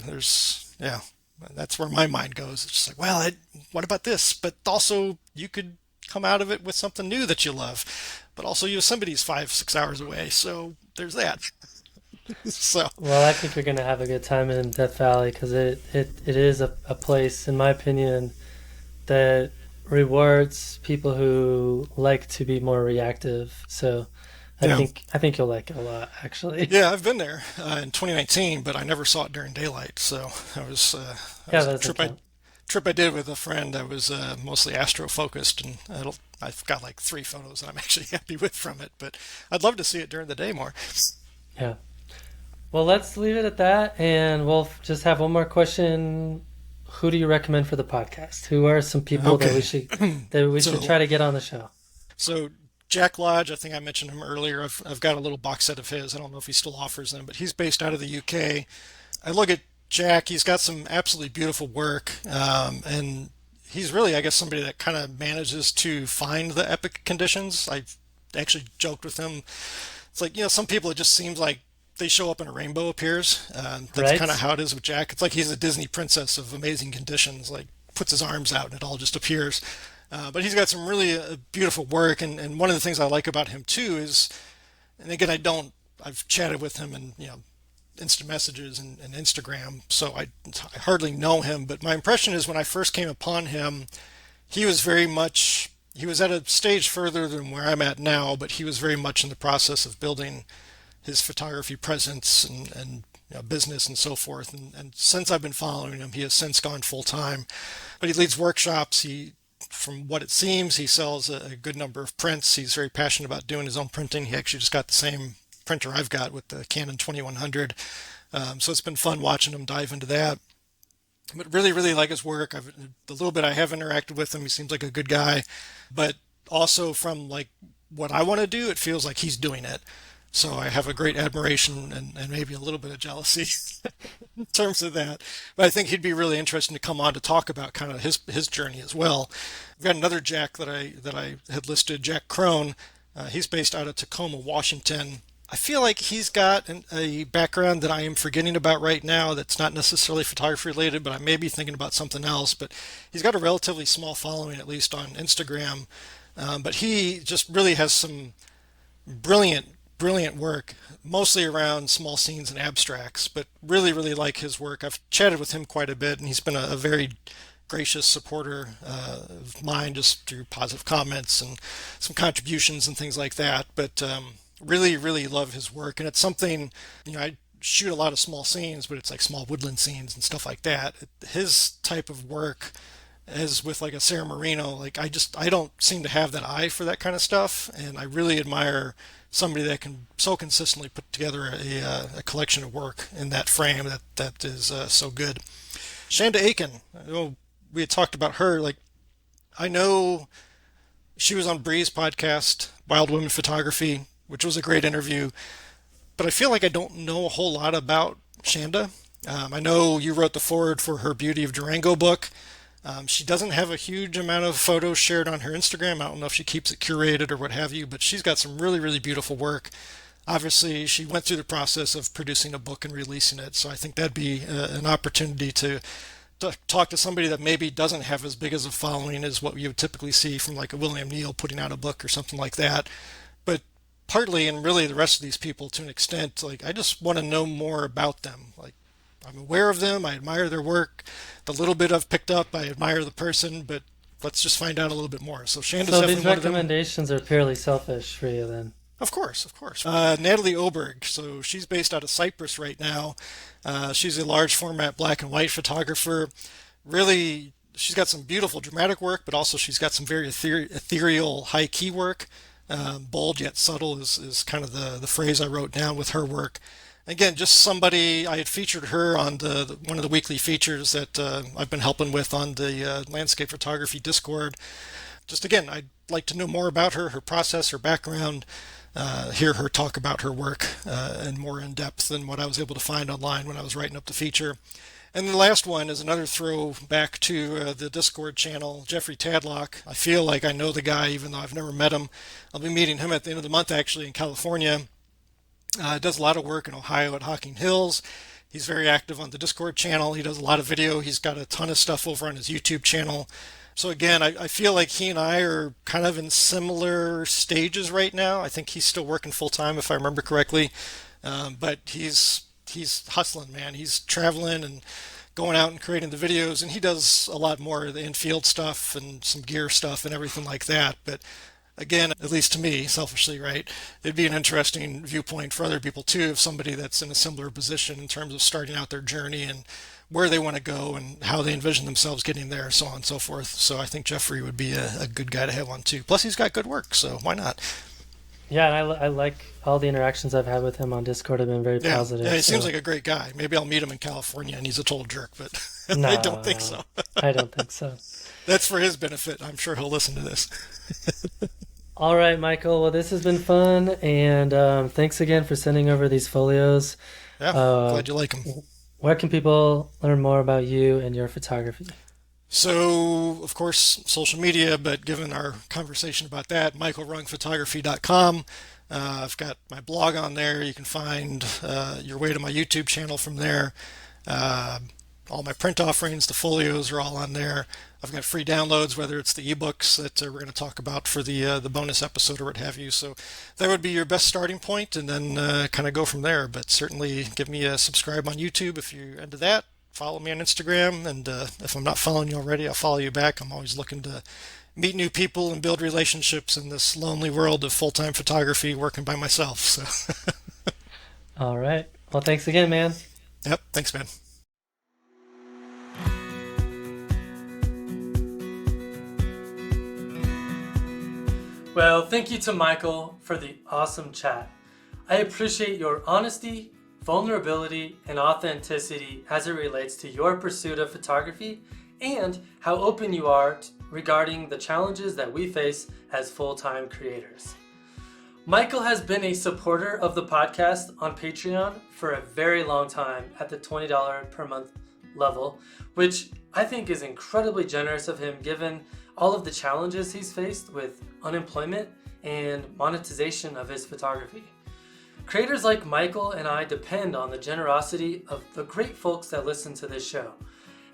That's where my mind goes. It's just like, well, what about this? But also you could come out of it with something new that you love, but also Yosemite's 5, 6 hours away. So there's that. So Well, I think you're going to have a good time in Death Valley because it is a place, in my opinion, that rewards people who like to be more reactive. So yeah, I think you'll like it a lot, actually. yeah, I've been there in 2019, but I never saw it during daylight. So that Yeah, was that a doesn't trip count. I did with a friend that was mostly astro focused, and I've got like 3 photos that I'm actually happy with from it. But I'd love to see it during the day more. Yeah. Well, let's leave it at that, and we'll just have one more question. Who do you recommend for the podcast? Who are some people that Okay, we should so try to get on the show? so Jack Lodge, I think I mentioned him earlier. I've got a little box set of his. I don't know if he still offers them, but he's based out of the UK. I look at Jack. He's got some absolutely beautiful work, and he's really, I guess, somebody that kind of manages to find the epic conditions. I've actually joked with him. It's like, some people, it just seems like they show up and a rainbow appears. That's kind of Right? how it is with Jack. It's like he's a Disney princess of amazing conditions, like puts his arms out and it all just appears. But he's got some really beautiful work. And one of the things I like about him too is, and again, I've chatted with him and, instant messages and Instagram, so I hardly know him. But my impression is when I first came upon him, he was very much, he was at a stage further than where I'm at now, but he was very much in the process of building his photography presence and business and so forth. And since I've been following him, he has since gone full time. But he leads workshops. He from what it seems, he sells a good number of prints. He's very passionate about doing his own printing. He actually just got the same printer I've got with the Canon 2100. So it's been fun watching him dive into that. But really, really like his work. The little bit I have interacted with him, he seems like a good guy. But also from like what I want to do, it feels like he's doing it. So I have a great admiration and maybe a little bit of jealousy in terms of that. But I think he'd be really interesting to come on to talk about kind of his journey as well. We've got another Jack that I had listed, Jack Crone. He's based out of Tacoma, Washington. I feel like he's got a background that I am forgetting about right now that's not necessarily photography related, but I may be thinking about something else. But he's got a relatively small following, at least on Instagram. But he just really has some brilliant work, mostly around small scenes and abstracts, but really, really like his work. I've chatted with him quite a bit, and he's been a very gracious supporter of mine just through positive comments and some contributions and things like that. But really, really love his work, and it's something, I shoot a lot of small scenes, but it's like small woodland scenes and stuff like that. His type of work, as with like a Sarah Marino, like I don't seem to have that eye for that kind of stuff, and I really admire somebody that can so consistently put together a collection of work in that frame that is so good. Shanda Aiken, we had talked about her. Like, I know she was on Bree's podcast, Wild Women Photography, which was a great interview, but I feel like I don't know a whole lot about Shanda. I know you wrote the foreword for her Beauty of Durango book. She doesn't have a huge amount of photos shared on her Instagram. I don't know if she keeps it curated or what have you, but she's got some really, really beautiful work. Obviously, she went through the process of producing a book and releasing it, so I think that'd be an opportunity to talk to somebody that maybe doesn't have as big as a following as what you would typically see from like a William Neal putting out a book or something like that. But partly, and really the rest of these people to an extent, like I just want to know more about them. Like, I'm aware of them, I admire their work. The little bit I've picked up, I admire the person, but let's just find out a little bit more. So Shanda's So definitely these one of them. recommendations are purely selfish for you then? Of course, of course. Natalie Oberg, so she's based out of Cyprus right now. She's a large format black and white photographer. Really, she's got some beautiful dramatic work, but also she's got some very ethereal high key work. Bold yet subtle is kind of the phrase I wrote down with her work. Again, just somebody, I had featured her on one of the weekly features that I've been helping with on the landscape photography Discord. Just again, I'd like to know more about her process, her background, hear her talk about her work and more in depth than what I was able to find online when I was writing up the feature. And the last one is another throwback to the Discord channel, Jeffrey Tadlock. I feel like I know the guy, even though I've never met him. I'll be meeting him at the end of the month, actually, in California. Does a lot of work in Ohio at Hocking Hills. He's very active on the Discord channel. He does a lot of video. He's got a ton of stuff over on his YouTube channel. So again, I feel like he and I are kind of in similar stages right now. I think he's still working full time, if I remember correctly. But he's hustling, man. He's traveling and going out and creating the videos, and he does a lot more of the in-field stuff and some gear stuff and everything like that. But again, at least to me, selfishly, right, it'd be an interesting viewpoint for other people too, of somebody that's in a similar position in terms of starting out their journey and where they want to go and how they envision themselves getting there, so on and so forth. So I think Jeffrey would be a good guy to have on too. Plus, he's got good work, so why not? Yeah, and I like all the interactions I've had with him on Discord have been very positive. Yeah, he so. seems like a great guy. Maybe I'll meet him in California and he's a total jerk, but No, I don't think so. I don't think so. That's for his benefit. I'm sure he'll listen to this. All right, Michael. Well, this has been fun, and thanks again for sending over these folios. Yeah, glad you like them. Where can people learn more about you and your photography? So, of course, social media, but given our conversation about that, michaelrungphotography.com. I've got my blog on there. You can find your way to my YouTube channel from there. All my print offerings, the folios are all on there. I've got free downloads, whether it's the ebooks that we're going to talk about for the bonus episode or what have you. So that would be your best starting point, and then kind of go from there. But certainly give me a subscribe on YouTube if you're into that. Follow me on Instagram, and if I'm not following you already, I'll follow you back. I'm always looking to meet new people and build relationships in this lonely world of full-time photography working by myself. So. All right. Well, thanks again, man. Yep. Thanks, man. Well, thank you to Michael for the awesome chat. I appreciate your honesty, vulnerability, and authenticity as it relates to your pursuit of photography and how open you are regarding the challenges that we face as full-time creators. Michael has been a supporter of the podcast on Patreon for a very long time at the $20 per month level, which I think is incredibly generous of him given all of the challenges he's faced with unemployment and monetization of his photography. Creators like Michael and I depend on the generosity of the great folks that listen to this show.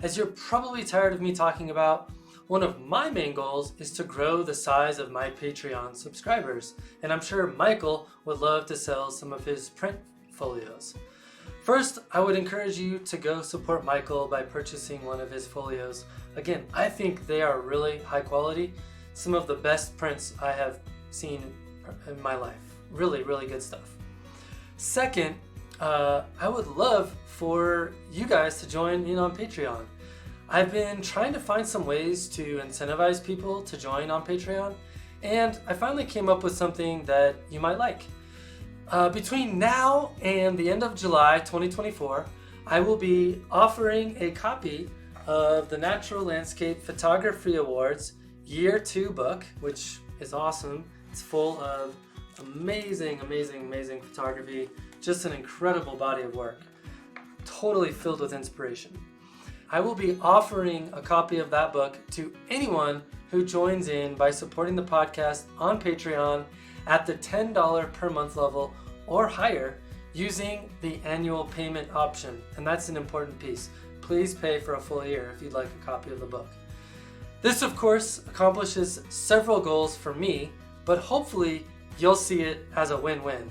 As you're probably tired of me talking about, one of my main goals is to grow the size of my Patreon subscribers, and I'm sure Michael would love to sell some of his print folios. First, I would encourage you to go support Michael by purchasing one of his folios. Again, I think they are really high quality, some of the best prints I have seen in my life. Really, really good stuff. Second, I would love for you guys to join in on Patreon. I've been trying to find some ways to incentivize people to join on Patreon, and I finally came up with something that you might like. Between now and the end of July 2024, I will be offering a copy of the Natural Landscape Photography Awards Year 2 book, which is awesome. It's full of amazing photography, just an incredible body of work, totally filled with inspiration. I will be offering a copy of that book to anyone who joins in by supporting the podcast on Patreon at the $10 per month level or higher using the annual payment option. And that's an important piece. Please pay for a full year if you'd like a copy of the book. This, of course, accomplishes several goals for me, but hopefully you'll see it as a win-win.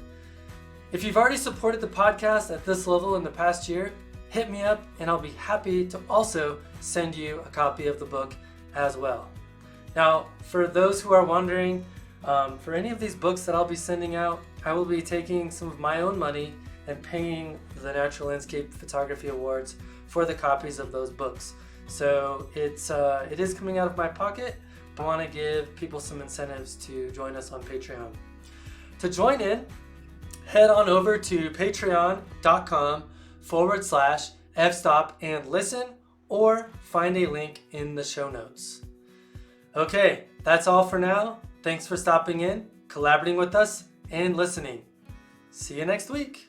If you've already supported the podcast at this level in the past year, hit me up and I'll be happy to also send you a copy of the book as well. Now, for those who are wondering, for any of these books that I'll be sending out, I will be taking some of my own money and paying the Natural Landscape Photography Awards for the copies of those books. So it is coming out of my pocket. I want to give people some incentives to join us on Patreon. To join in, head on over to patreon.com/fstop and listen, or find a link in the show notes. Okay, that's all for now. Thanks for stopping in, collaborating with us, and listening. See you next week.